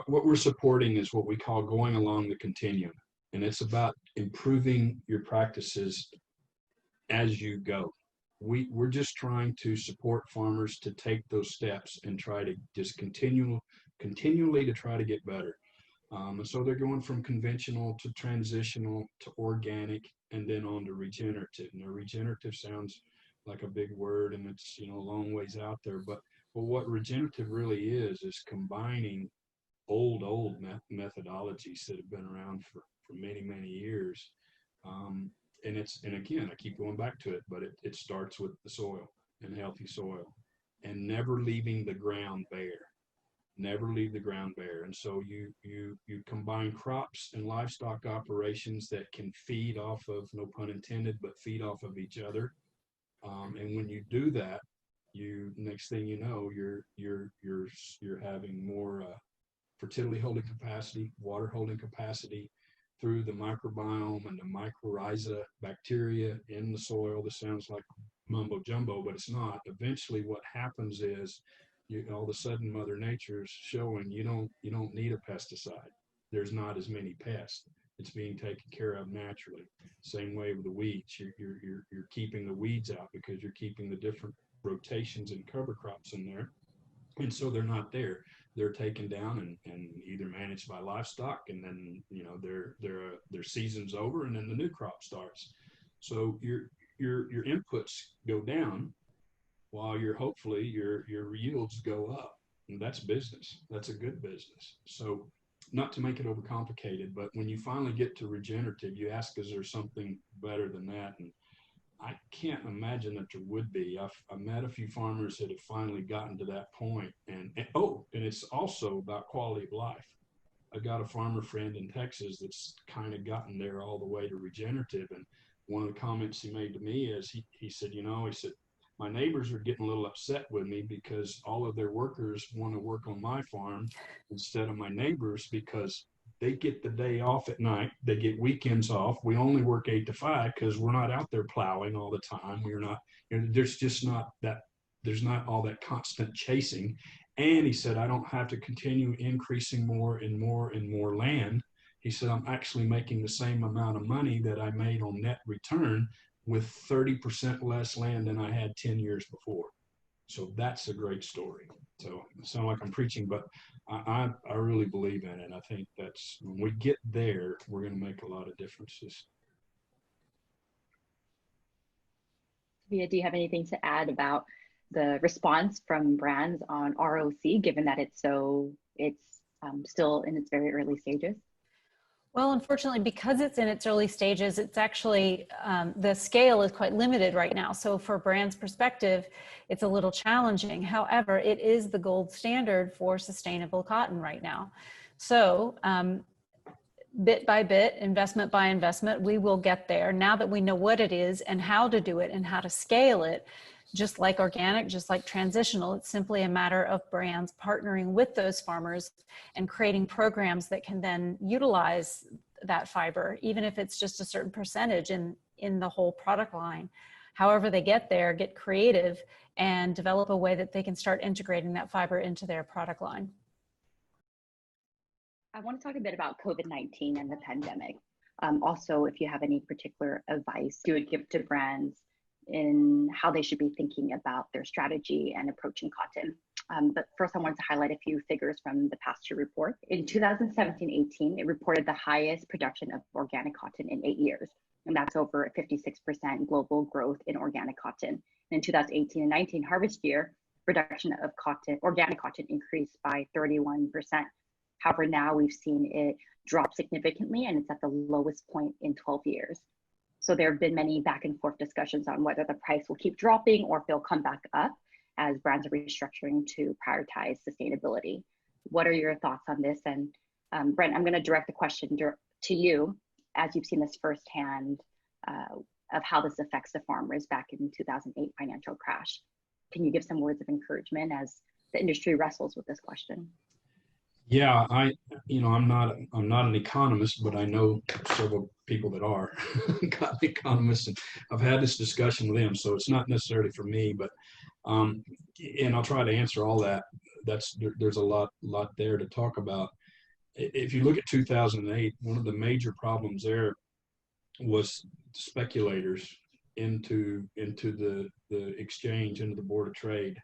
we're supporting is what we call going along the continuum, and it's about improving your practices as you go. We're just trying to support farmers to take those steps and try to just continually to try to get better. And so they're going from conventional to transitional to organic and then on to regenerative. Now, regenerative sounds like a big word, and it's a long ways out there. But what regenerative really is combining old methodologies that have been around for many years. And again, I keep going back to it, but it starts with the soil and healthy soil, and never leaving the ground bare. Never leave the ground bare. And so you combine crops and livestock operations that can feed off of, no pun intended, but feed off of each other. And when you do that, next thing you know, you're having more fertility holding capacity, water holding capacity through the microbiome and the mycorrhiza bacteria in the soil. This sounds like mumbo jumbo, but it's not. Eventually what happens is all of a sudden Mother Nature's showing you don't need a pesticide. There's not as many pests. It's being taken care of naturally. Same way with the weeds. You're keeping the weeds out because you're keeping the different rotations and cover crops in there. And so they're not there. They're taken down and either managed by livestock, and then their season's over, and then the new crop starts. So your inputs go down while hopefully your yields go up, and that's business. That's a good business. So not to make it overcomplicated, but when you finally get to regenerative, you ask, is there something better than that? And I can't imagine that there would be. I've met a few farmers that have finally gotten to that point. And it's also about quality of life. I got a farmer friend in Texas that's kind of gotten there all the way to regenerative. And one of the comments he made to me is he said, my neighbors are getting a little upset with me because all of their workers want to work on my farm instead of my neighbors, because they get the day off at night. They get weekends off. We only work 8 to 5 because we're not out there plowing all the time. We're not, there's just not that, there's not all that constant chasing. And he said, I don't have to continue increasing more and more and more land. He said, I'm actually making the same amount of money that I made on net return with 30% less land than I had 10 years before. So that's a great story. So it sounds like I'm preaching, but I really believe in it. I think that's, when we get there, we're going to make a lot of differences. Via, do you have anything to add about the response from brands on ROC, given that it's still in its very early stages? Well, unfortunately, because it's in its early stages, it's actually, the scale is quite limited right now. So for a brand's perspective, it's a little challenging. However, it is the gold standard for sustainable cotton right now. So bit by bit, investment by investment, we will get there. Now that we know what it is and how to do it and how to scale it, just like organic, just like transitional, it's simply a matter of brands partnering with those farmers and creating programs that can then utilize that fiber, even if it's just a certain percentage in the whole product line. However they get there, get creative and develop a way that they can start integrating that fiber into their product line. I want to talk a bit about COVID-19 and the pandemic. Also, if you have any particular advice you would give to brands in how they should be thinking about their strategy and approaching cotton. But first, I wanted to highlight a few figures from the Pasture report. In 2017-18, it reported the highest production of organic cotton in 8 years, and that's over 56% global growth in organic cotton. In 2018 and 19 harvest year, production of organic cotton increased by 31%. However, now we've seen it drop significantly, and it's at the lowest point in 12 years. So there have been many back and forth discussions on whether the price will keep dropping or if it'll come back up as brands are restructuring to prioritize sustainability. What are your thoughts on this? And Brent, I'm going to direct the question to you, as you've seen this firsthand of how this affects the farmers back in 2008 financial crash. can you give some words of encouragement as the industry wrestles with this question? Yeah, I'm not an economist, but I know several people that are cotton economists, and I've had this discussion with them. So it's not necessarily for me, but and I'll try to answer all that. There's a lot there to talk about. If you look at 2008, one of the major problems there was speculators into the exchange, into the Board of Trade,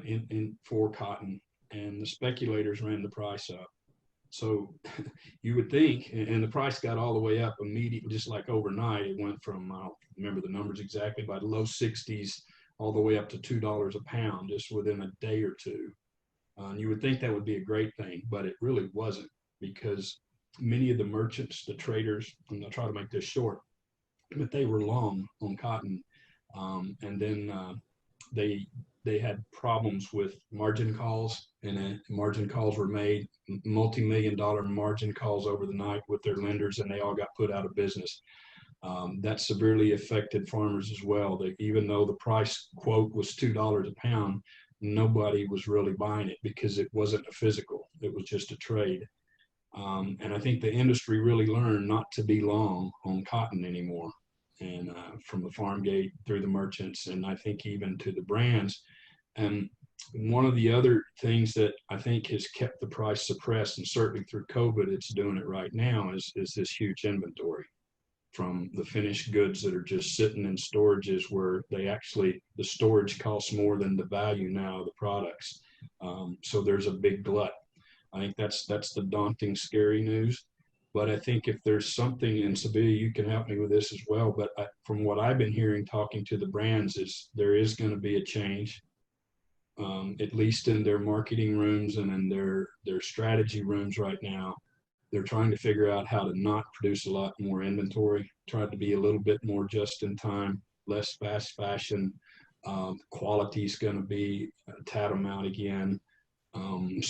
in for cotton, and the speculators ran the price up. So you would think, and the price got all the way up immediately, just like overnight. It went from, I don't remember the numbers exactly, by the low 60s all the way up to $2 a pound just within a day or two. And you would think that would be a great thing, but it really wasn't, because many of the merchants, the traders, and I'll try to make this short, but they were long on cotton. And then they had problems with margin calls, and margin calls were made, multi-million-dollar margin calls over the night with their lenders, and they all got put out of business. That severely affected farmers as well. Even though the price quote was $2 a pound, nobody was really buying it because it wasn't a physical, it was just a trade. And I think the industry really learned not to be long on cotton anymore. And from the farm gate through the merchants, and I think even to the brands. And one of the other things that I think has kept the price suppressed, and certainly through COVID, it's doing it right now, is this huge inventory from the finished goods that are just sitting in storages, where the storage costs more than the value now of the products. So there's a big glut. I think that's the daunting, scary news. But I think if there's something, and Sabia, you can help me with this as well, but from what I've been hearing, talking to the brands, is there is going to be a change, at least in their marketing rooms and in their strategy rooms right now. They're trying to figure out how to not produce a lot more inventory, try to be a little bit more just in time, less fast fashion. Quality is going to be tantamount again. And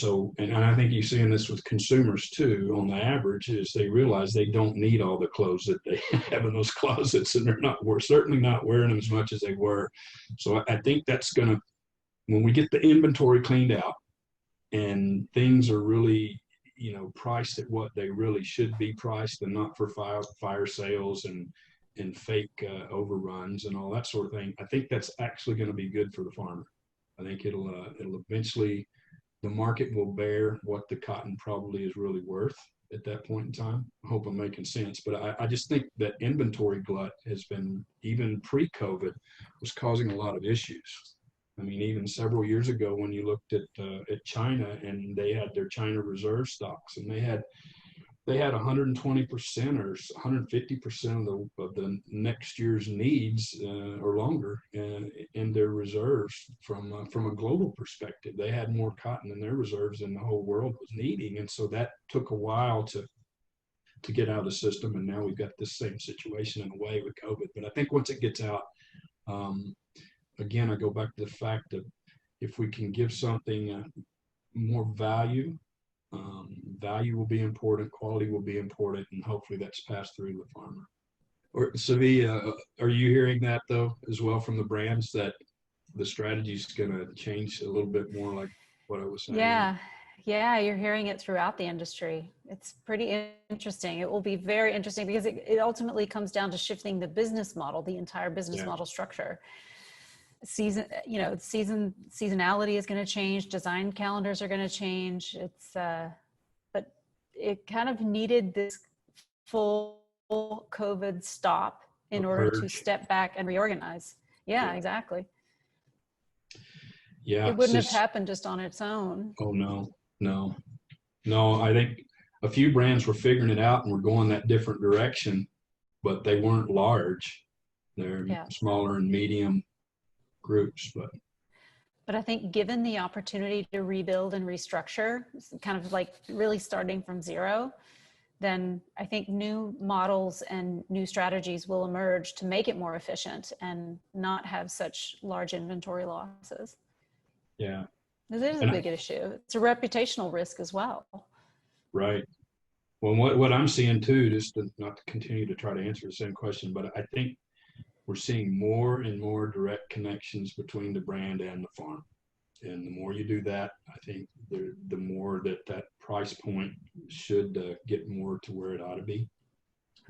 I think you're seeing this with consumers too, on the average, is they realize they don't need all the clothes that they have in those closets, and we're certainly not wearing them as much as they were. So I think that's going to, when we get the inventory cleaned out and things are really, priced at what they really should be priced, and not for fire sales and fake overruns and all that sort of thing, I think that's actually going to be good for the farmer. I think it'll eventually, the market will bear what the cotton probably is really worth at that point in time. I hope I'm making sense, but I just think that inventory glut has been, even pre-COVID, was causing a lot of issues. I mean, even several years ago, when you looked at China, and they had their China reserve stocks, and they had 120% or 150% of the next year's needs or longer in their reserves from a global perspective. They had more cotton in their reserves than the whole world was needing, and so that took a while to get out of the system. And now we've got this same situation in a way with COVID. But I think once it gets out, again, I go back to the fact that if we can give something more value, value will be important, quality will be important, and hopefully that's passed through to the farmer. Or Savia, are you hearing that though as well from the brands, that the strategy is going to change a little bit more, like what I was saying? Yeah, you're hearing it throughout the industry. It's pretty interesting. It will be very interesting, because it ultimately comes down to shifting the business model, the entire business model structure. Seasonality is going to change. Design calendars are going to change. But it kind of needed this full COVID stop in order to step back and reorganize. Yeah, exactly. Yeah. It wouldn't have happened just on its own. Oh, no. I think a few brands were figuring it out and were going that different direction, but they weren't large. They're smaller and medium groups. But I think, given the opportunity to rebuild and restructure, kind of like really starting from zero, then I think new models and new strategies will emerge to make it more efficient and not have such large inventory losses. Yeah. This is a big issue. It's a reputational risk as well. Right. Well, what I'm seeing too, just not to continue to try to answer the same question, but I think we're seeing more and more direct connections between the brand and the farm. And the more you do that, I think the more that price point should get more to where it ought to be.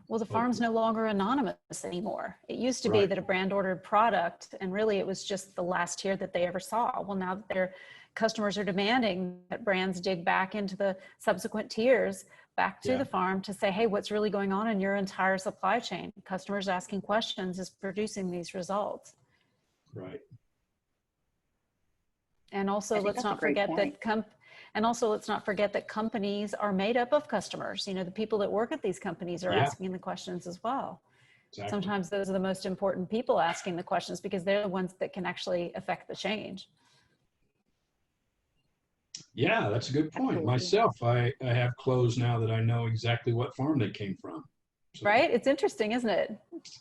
Well, the farm's no longer anonymous anymore. It used to be Right. that a brand ordered product, and really it was just the last tier that they ever saw. Well, now that their customers are demanding that brands dig back into the subsequent tiers, back to Yeah. the farm to say, hey, what's really going on in your entire supply chain? Customers asking questions is producing these results. Right. And also, I think let's that's a not great forget point. that companies are made up of customers. You know, the people that work at these companies are Yeah. asking the questions as well. Exactly. Sometimes those are the most important people asking the questions because they're the ones that can actually affect the change. Yeah, that's a good point. Absolutely. Myself, I have clothes now that I know exactly what farm they came from. So Right? It's interesting, isn't it?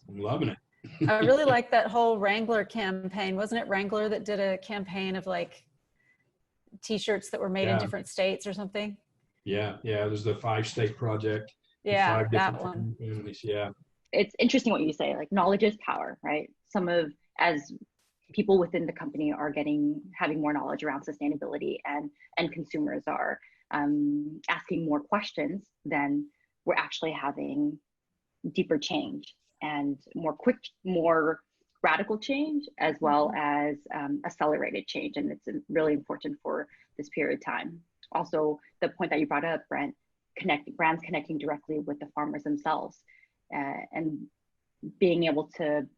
I'm loving it. I really like that whole Wrangler campaign. Wasn't it Wrangler that did a campaign of like t-shirts that were made in Yeah. different states or something? Yeah. It was the 5-state project. The Yeah, 5 that different one. families. Yeah. It's interesting what you say, like knowledge is power, right? As people within the company are having more knowledge around sustainability and consumers are asking more questions, then we're actually having deeper change and more radical change, as well as accelerated change. And it's really important for this period of time. Also, the point that you brought up, Brent, brands connecting directly with the farmers themselves and being able to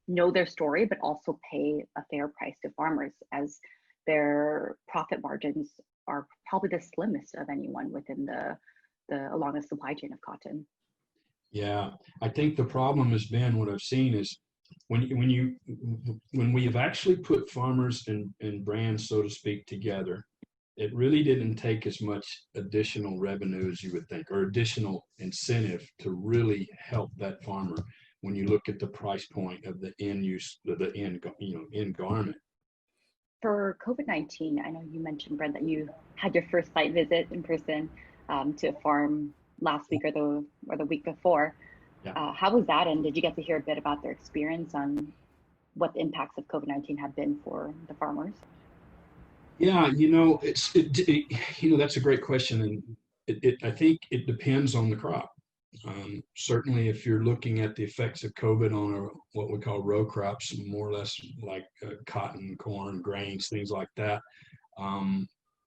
know their story, but also pay a fair price to farmers, as their profit margins are probably the slimmest of anyone within along the supply chain of cotton. Yeah. I think the problem has been, what I've seen is when we have actually put farmers and brands, so to speak, together, it really didn't take as much additional revenue as you would think, or additional incentive to really help that farmer when you look at the price point of the end garment. For COVID-19, I know you mentioned, Brent, that you had your first site visit in person to a farm last week or the week before. Yeah. How was that? And did you get to hear a bit about their experience on what the impacts of COVID-19 have been for the farmers? Yeah, that's a great question, and I think it depends on the crop. Certainly, if you're looking at the effects of COVID on what we call row crops, more or less like cotton, corn, grains, things like that,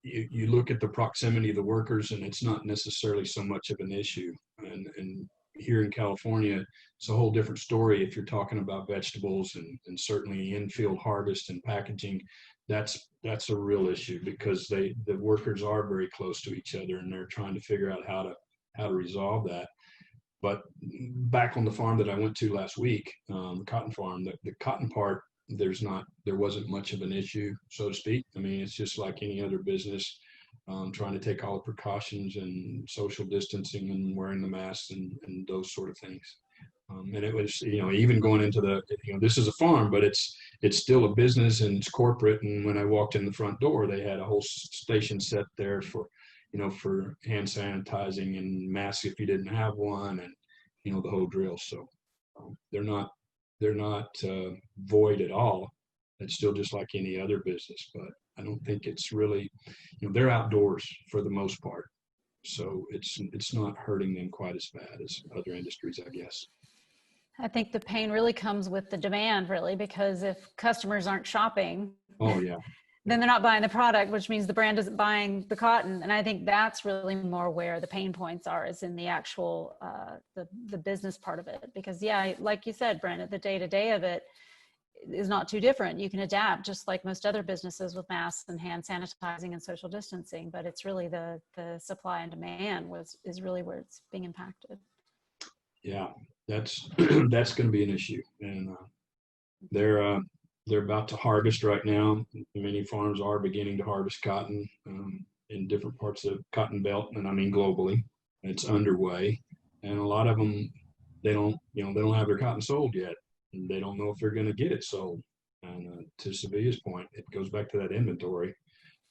you look at the proximity of the workers, and it's not necessarily so much of an issue. And here in California, it's a whole different story. If you're talking about vegetables and certainly in-field harvest and packaging, that's a real issue, because the workers are very close to each other, and they're trying to figure out how to resolve that. But back on the farm that I went to last week, the cotton farm, the cotton part, there wasn't much of an issue, so to speak. I mean, it's just like any other business, trying to take all the precautions and social distancing and wearing the masks and those sort of things. And it was, even going into this is a farm, but it's still a business and it's corporate. And when I walked in the front door, they had a whole station set there for hand sanitizing and masks if you didn't have one, and the whole drill. So they're not void at all. It's still just like any other business, but I don't think it's really, they're outdoors for the most part, so it's not hurting them quite as bad as other industries, I guess. I think the pain really comes with the demand, really, because if customers aren't shopping, Oh yeah. then they're not buying the product, which means the brand isn't buying the cotton. And I think that's really more where the pain points are, is in the actual, the business part of it. Because yeah, like you said, Brent, the day-to-day of it is not too different. You can adapt just like most other businesses with masks and hand sanitizing and social distancing, but it's really the supply and demand is really where it's being impacted. Yeah, that's that's going to be an issue, and they're about to harvest right now. Many farms are beginning to harvest cotton in different parts of the cotton belt, and I mean globally. It's underway, and a lot of them they don't have their cotton sold yet, and they don't know if they're going to get it sold. And to Sevilla's point, it goes back to that inventory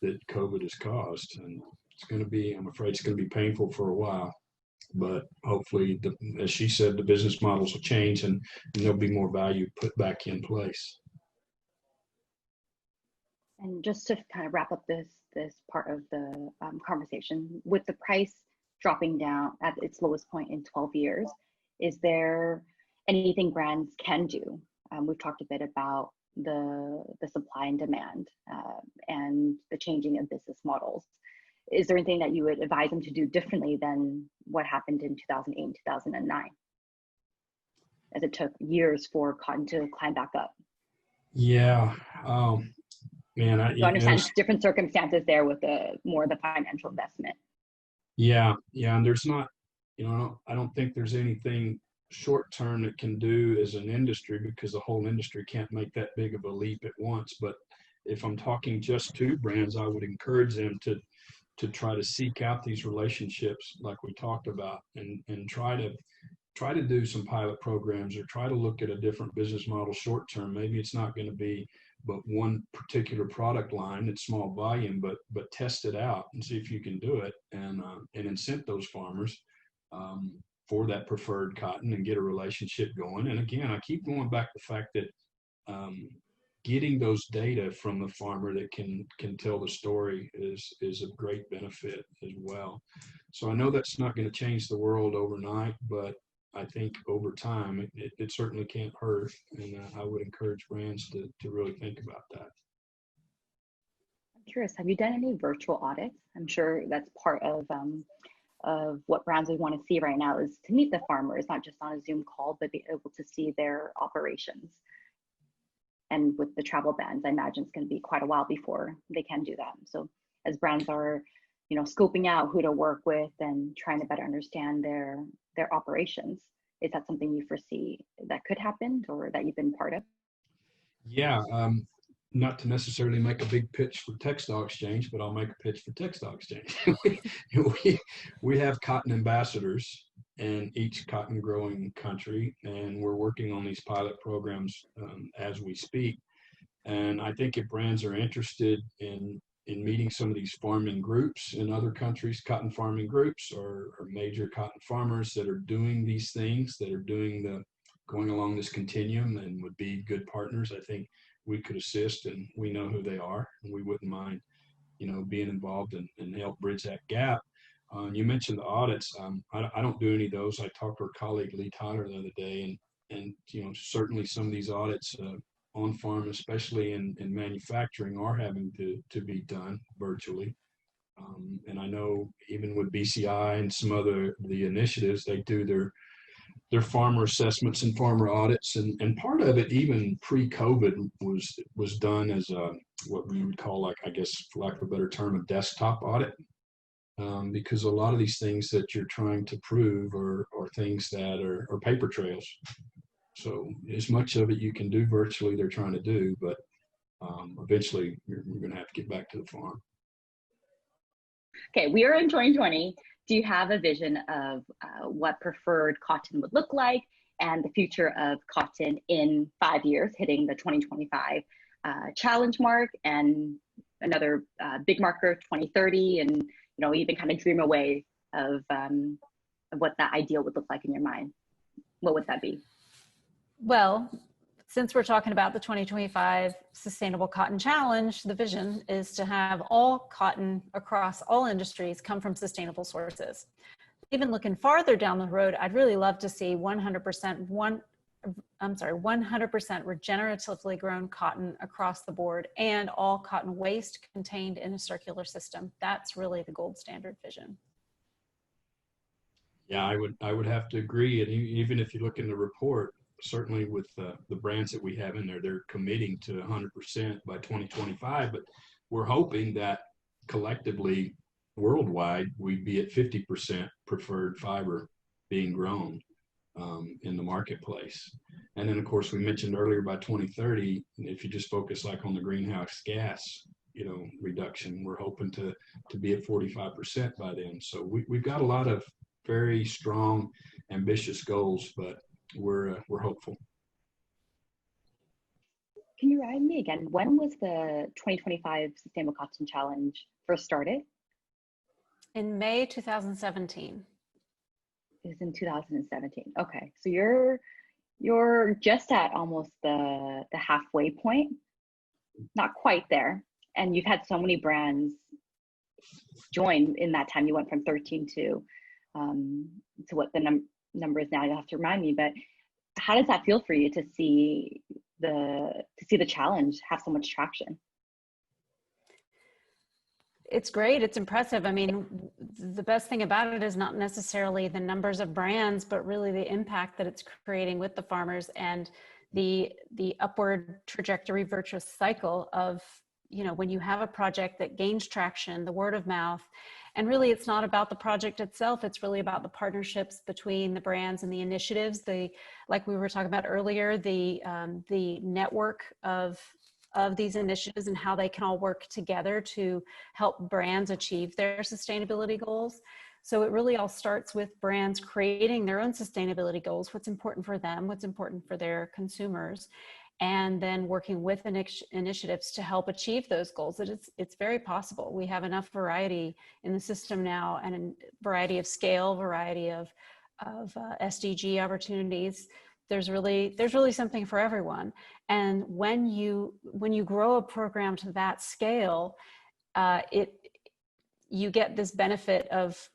that COVID has caused, and I'm afraid it's going to be painful for a while. but hopefully, as she said, the business models will change and there'll be more value put back in place. And just to kind of wrap up this part of the conversation, with the price dropping down at its lowest point in 12 years, is there anything brands can do? We've talked a bit about the supply and demand and the changing of business models. Is there anything that you would advise them to do differently than what happened in 2008 and 2009, as it took years for cotton to climb back up? Yeah, man, You understand different circumstances there with the financial investment. Yeah, and there's not, I don't think there's anything short term that can do as an industry, because the whole industry can't make that big of a leap at once. But if I'm talking just to brands, I would encourage them to try to seek out these relationships like we talked about, and try to do some pilot programs, or try to look at a different business model short term. Maybe it's not going to be but one particular product line that's small volume, but test it out and see if you can do it, and incent those farmers for that preferred cotton and get a relationship going. And again, I keep going back to the fact that getting those data from the farmer that can tell the story is of great benefit as well. So I know that's not going to change the world overnight, but I think over time it certainly can't hurt, and I would encourage brands to really think about that. I'm curious, have you done any virtual audits? I'm sure that's part of what brands we want to see right now, is to meet the farmers, not just on a Zoom call, but be able to see their operations. And with the travel bans, I imagine it's going to be quite a while before they can do that. So as brands are, scoping out who to work with and trying to better understand their operations, is that something you foresee that could happen or that you've been part of? Yeah, not to necessarily make a big pitch for Textile Exchange, but I'll make a pitch for Textile Exchange. we have cotton ambassadors in each cotton growing country, and we're working on these pilot programs as we speak. And I think if brands are interested in meeting some of these farming groups in other countries, cotton farming groups, or major cotton farmers that are doing these things, that are going along this continuum and would be good partners, I think we could assist, and we know who they are, and we wouldn't mind, being involved and help bridge that gap. You mentioned the audits. I don't do any of those. I talked to our colleague Lee Tyler the other day, and certainly some of these audits on farm, especially in manufacturing, are having to be done virtually. And I know even with BCI and some other the initiatives, they do their farmer assessments and farmer audits, and part of it, even pre-COVID, was done as what we would call, like, I guess for lack of a better term, a desktop audit, because a lot of these things that you're trying to prove are things that are paper trails. So as much of it you can do virtually, they're trying to do, but eventually we're going to have to get back to the farm. Okay, we are in 2020. Do you have a vision of what preferred cotton would look like, and the future of cotton in 5 years, hitting the 2025 challenge mark, and another big marker, 2030, and even kind of dream away of what that ideal would look like in your mind? What would that be? Well, since we're talking about the 2025 Sustainable Cotton Challenge, the vision is to have all cotton across all industries come from sustainable sources. Even looking farther down the road, I'd really love to see 100% regeneratively grown cotton across the board, and all cotton waste contained in a circular system. That's really the gold standard vision. Yeah, I would have to agree. And even if you look in the report, certainly with the brands that we have in there, they're committing to 100% by 2025, but we're hoping that collectively worldwide we'd be at 50% preferred fiber being grown in the marketplace. And then of course we mentioned earlier, by 2030, if you just focus like on the greenhouse gas reduction, we're hoping to be at 45% by then. So we've got a lot of very strong, ambitious goals, but we're hopeful. Can you remind me again, when was the 2025 Sustainable Cotton Challenge first started? In May 2017. It was in 2017. Okay, so you're just at almost the halfway point, not quite there, and you've had so many brands join in that time. You went from 13 to what the number is now. You'll have to remind me, but how does that feel for you to see the challenge have so much traction? It's great. It's impressive. I mean, the best thing about it is not necessarily the numbers of brands, but really the impact that it's creating with the farmers and the upward trajectory virtuous cycle of, you know, when you have a project that gains traction, the word of mouth, and really it's not about the project itself. It's really about the partnerships between the brands and the initiatives. Like we were talking about earlier, the network of these initiatives and how they can all work together to help brands achieve their sustainability goals. So it really all starts with brands creating their own sustainability goals, what's important for them, what's important for their consumers, and then working with initiatives to help achieve those goals. It's very possible. We have enough variety in the system now, and a variety of scale, variety of SDG opportunities. There's really something for everyone. And when you grow a program to that scale, you get this benefit of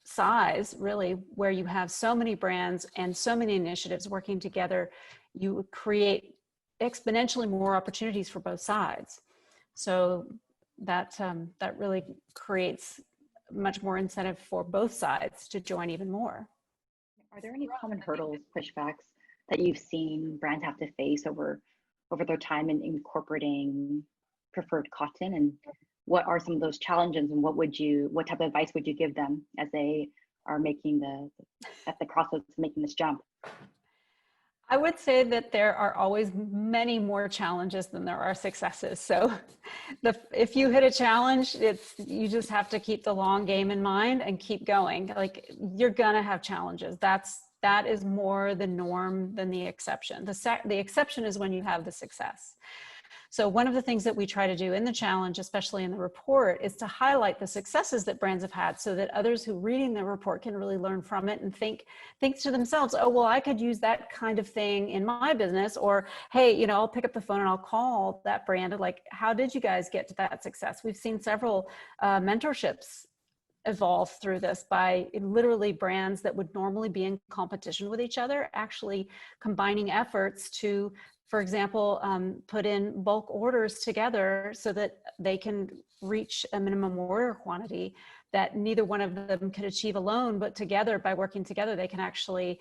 size, really, where you have so many brands and so many initiatives working together. You create exponentially more opportunities for both sides. So that really creates much more incentive for both sides to join even more. Are there any common hurdles, pushbacks that you've seen brands have to face over their time in incorporating preferred cotton, and what are some of those challenges, and what type of advice would you give them as they are at the crossroads making this jump? I would say that there are always many more challenges than there are successes. So if you hit a challenge, you just have to keep the long game in mind and keep going. Like, you're gonna have challenges. That is more the norm than the exception. The exception is when you have the success. So one of the things that we try to do in the challenge, especially in the report, is to highlight the successes that brands have had so that others who are reading the report can really learn from it and think to themselves, oh, well, I could use that kind of thing in my business. Or, hey, you know, I'll pick up the phone and I'll call that brand. Like, how did you guys get to that success? We've seen several mentorships evolve through this by literally brands that would normally be in competition with each other, actually combining efforts to, for example, put in bulk orders together so that they can reach a minimum order quantity that neither one of them could achieve alone, but together, by working together, they can actually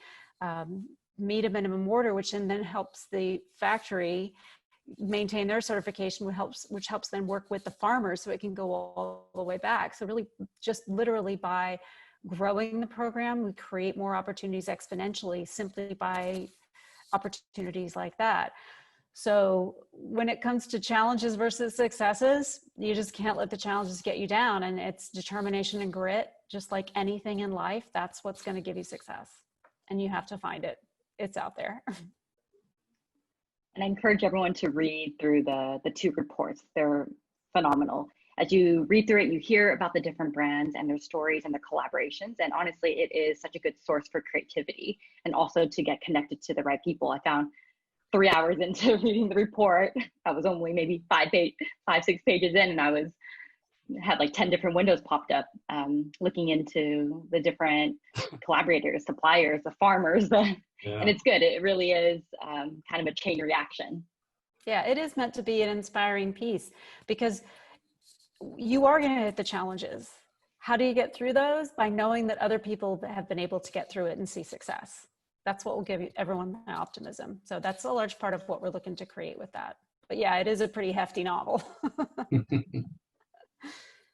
meet a minimum order, which then helps the factory maintain their certification, which helps them work with the farmers so it can go all the way back. So really, just literally by growing the program, we create more opportunities exponentially simply by opportunities like that. So when it comes to challenges versus successes, you just can't let the challenges get you down, and it's determination and grit. Just like anything in life, that's what's going to give you success, and you have to find it. It's out there. And I encourage everyone to read through the two reports. They're phenomenal. As you read through it, you hear about the different brands and their stories and their collaborations. And honestly, it is such a good source for creativity and also to get connected to the right people. I found 3 hours into reading the report, I was only maybe 6 pages in, and I had like 10 different windows popped up, looking into the different collaborators, suppliers, the farmers, and it's good. It really is kind of a chain reaction. Yeah, it is meant to be an inspiring piece because you are going to hit the challenges. How do you get through those? By knowing that other people have been able to get through it and see success. That's what will give everyone optimism. So that's a large part of what we're looking to create with that. But yeah, it is a pretty hefty novel.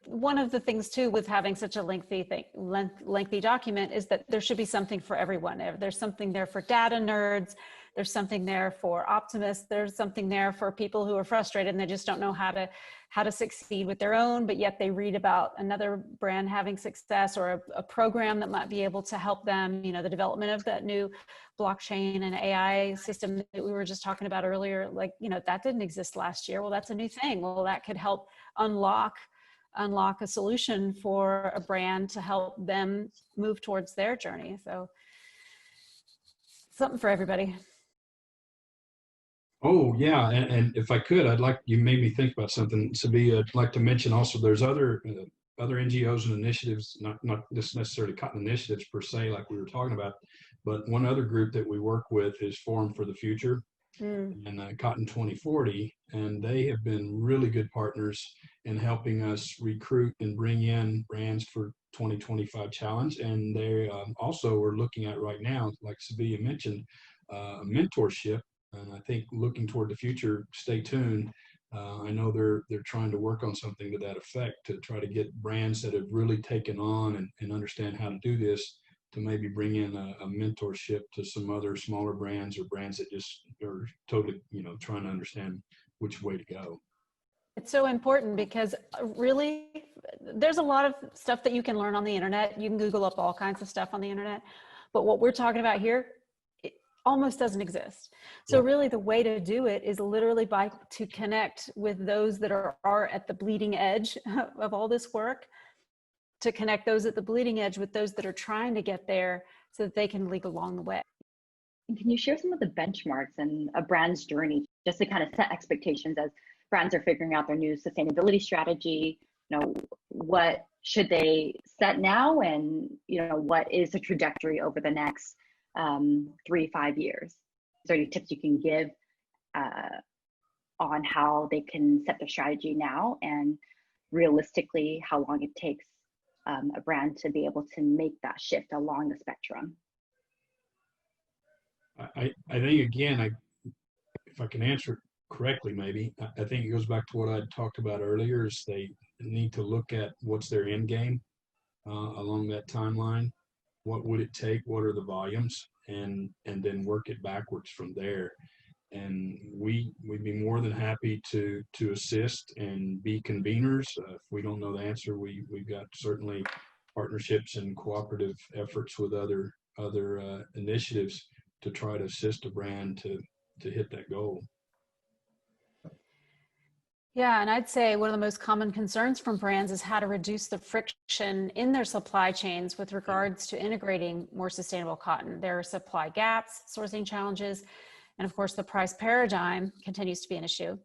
One of the things too with having such a lengthy document is that there should be something for everyone. There's something there for data nerds. There's something there for optimists. There's something there for people who are frustrated and they just don't know how to succeed with their own, but yet they read about another brand having success or a program that might be able to help them, you know, the development of that new blockchain and AI system that we were just talking about earlier. Like, you know, that didn't exist last year. Well, that's a new thing. Well, that could help unlock unlock a solution for a brand to help them move towards their journey. So something for everybody. Oh yeah, and if I could, you made me think about something. Sabia, I'd like to mention also there's other NGOs and initiatives, not just necessarily cotton initiatives per se, like we were talking about, but one other group that we work with is Forum for the Future and Cotton 2040, and they have been really good partners in helping us recruit and bring in brands for 2025 challenge. And they also are looking at right now, like Sabia mentioned, mentorship. And I think looking toward the future, stay tuned. I know they're trying to work on something to that effect to try to get brands that have really taken on and understand how to do this to maybe bring in a mentorship to some other smaller brands or brands that just are totally, trying to understand which way to go. It's so important because really there's a lot of stuff that you can learn on the internet. You can Google up all kinds of stuff on the internet, but what we're talking about here, it almost doesn't exist. So really the way to do it is literally to connect with those that are at the bleeding edge of all this work, to connect those at the bleeding edge with those that are trying to get there so that they can lead along the way. Can you share some of the benchmarks in a brand's journey just to kind of set expectations as brands are figuring out their new sustainability strategy? What should they set now, and what is the trajectory over the next 3-5 years? Is there any tips you can give on how they can set their strategy now, and realistically how long it takes a brand to be able to make that shift along the spectrum? I think, again, if I can answer it correctly, maybe, I think it goes back to what I talked about earlier, is they need to look at what's their end game along that timeline. What would it take? What are the volumes? And then work it backwards from there. And we'd be more than happy to assist and be conveners. If we don't know the answer, we've got certainly partnerships and cooperative efforts with other initiatives to try to assist a brand to hit that goal. Yeah, and I'd say one of the most common concerns from brands is how to reduce the friction in their supply chains with regards to integrating more sustainable cotton. There are supply gaps, sourcing challenges, and of course the price paradigm continues to be an issue.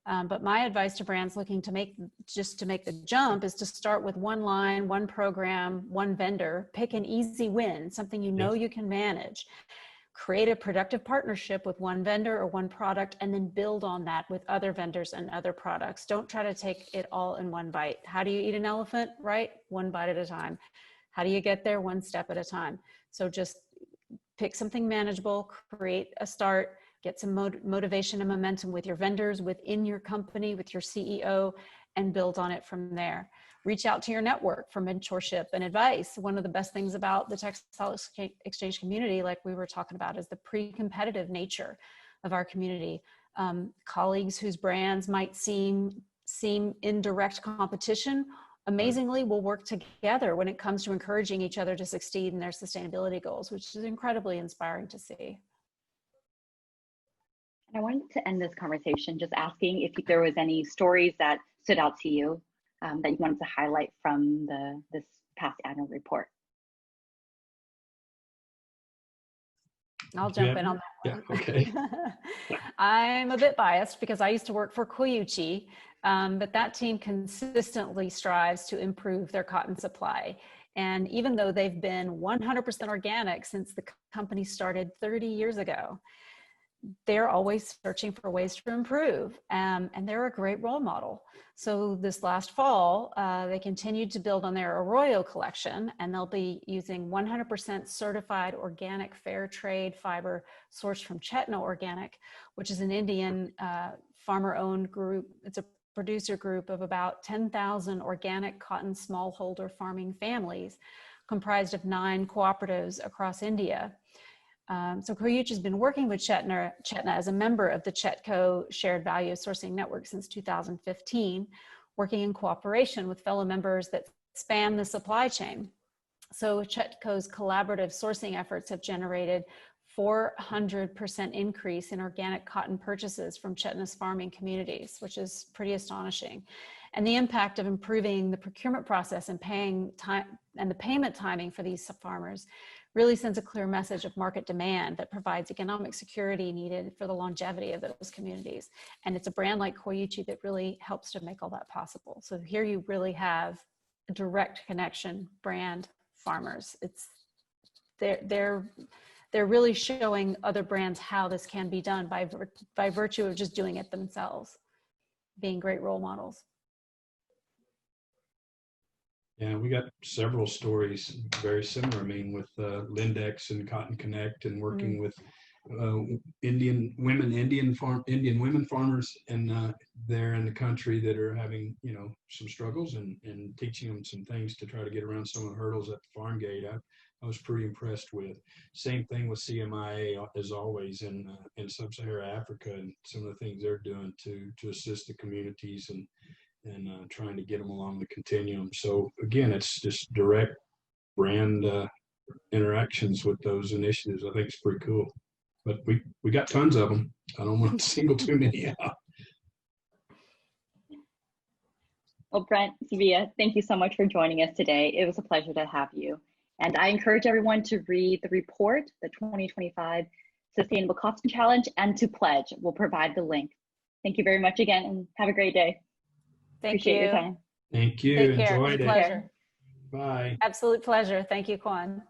But my advice to brands looking to make the jump is to start with one line, one program, one vendor. Pick an easy win, something you can manage. Create a productive partnership with one vendor or one product, and then build on that with other vendors and other products. Don't try to take it all in one bite. How do you eat an elephant, right? One bite at a time. How do you get there? One step at a time. So just pick something manageable, create a start, get some motivation and momentum with your vendors, within your company, with your CEO, and build on it from there. Reach out to your network for mentorship and advice. One of the best things about the Textile Exchange community, like we were talking about, is the pre-competitive nature of our community. Colleagues whose brands might seem in direct competition, amazingly will work together when it comes to encouraging each other to succeed in their sustainability goals, which is incredibly inspiring to see. I wanted to end this conversation just asking if there was any stories that stood out to you that you wanted to highlight from this past annual report. I'll jump in on that one. Yeah, okay. I'm a bit biased because I used to work for Koyuchi, but that team consistently strives to improve their cotton supply. And even though they've been 100% organic since the company started 30 years ago, they're always searching for ways to improve, and they're a great role model. So this last fall, they continued to build on their Arroyo collection, and they'll be using 100% certified organic fair trade fiber sourced from Chetna Organic, which is an Indian farmer-owned group. It's a producer group of about 10,000 organic cotton smallholder farming families comprised of 9 cooperatives across India. So Koyuchi has been working with Chetna as a member of the Chetco Shared Value Sourcing Network since 2015, working in cooperation with fellow members that span the supply chain. So Chetco's collaborative sourcing efforts have generated 400% increase in organic cotton purchases from Chetna's farming communities, which is pretty astonishing. and the impact of improving the procurement process and the payment timing for these farmers really sends a clear message of market demand that provides economic security needed for the longevity of those communities. And it's a brand like Koichi that really helps to make all that possible. So here you really have a direct connection, brand, farmers. They're really showing other brands how this can be done by virtue of just doing it themselves, being great role models. Yeah, we got several stories very similar. I mean, with Lindex and Cotton Connect, and working with Indian women farmers, and there in the country that are having, you know, some struggles, and teaching them some things to try to get around some of the hurdles at the farm gate. I was pretty impressed with. Same thing with CMIA, as always, in Sub-Saharan Africa, and some of the things they're doing to assist the communities and trying to get them along the continuum. So again, it's just direct brand interactions with those initiatives. I think it's pretty cool. But we got tons of them. I don't want to single too many out. Well, Brent, Sevilla, thank you so much for joining us today. It was a pleasure to have you. And I encourage everyone to read the report, the 2025 Sustainable Cotton Challenge, and to pledge. We'll provide the link. Thank you very much again, and have a great day. Appreciate your time. Thank you. Take care. Enjoyed it. Pleasure. Bye. Absolute pleasure. Thank you, Kwan.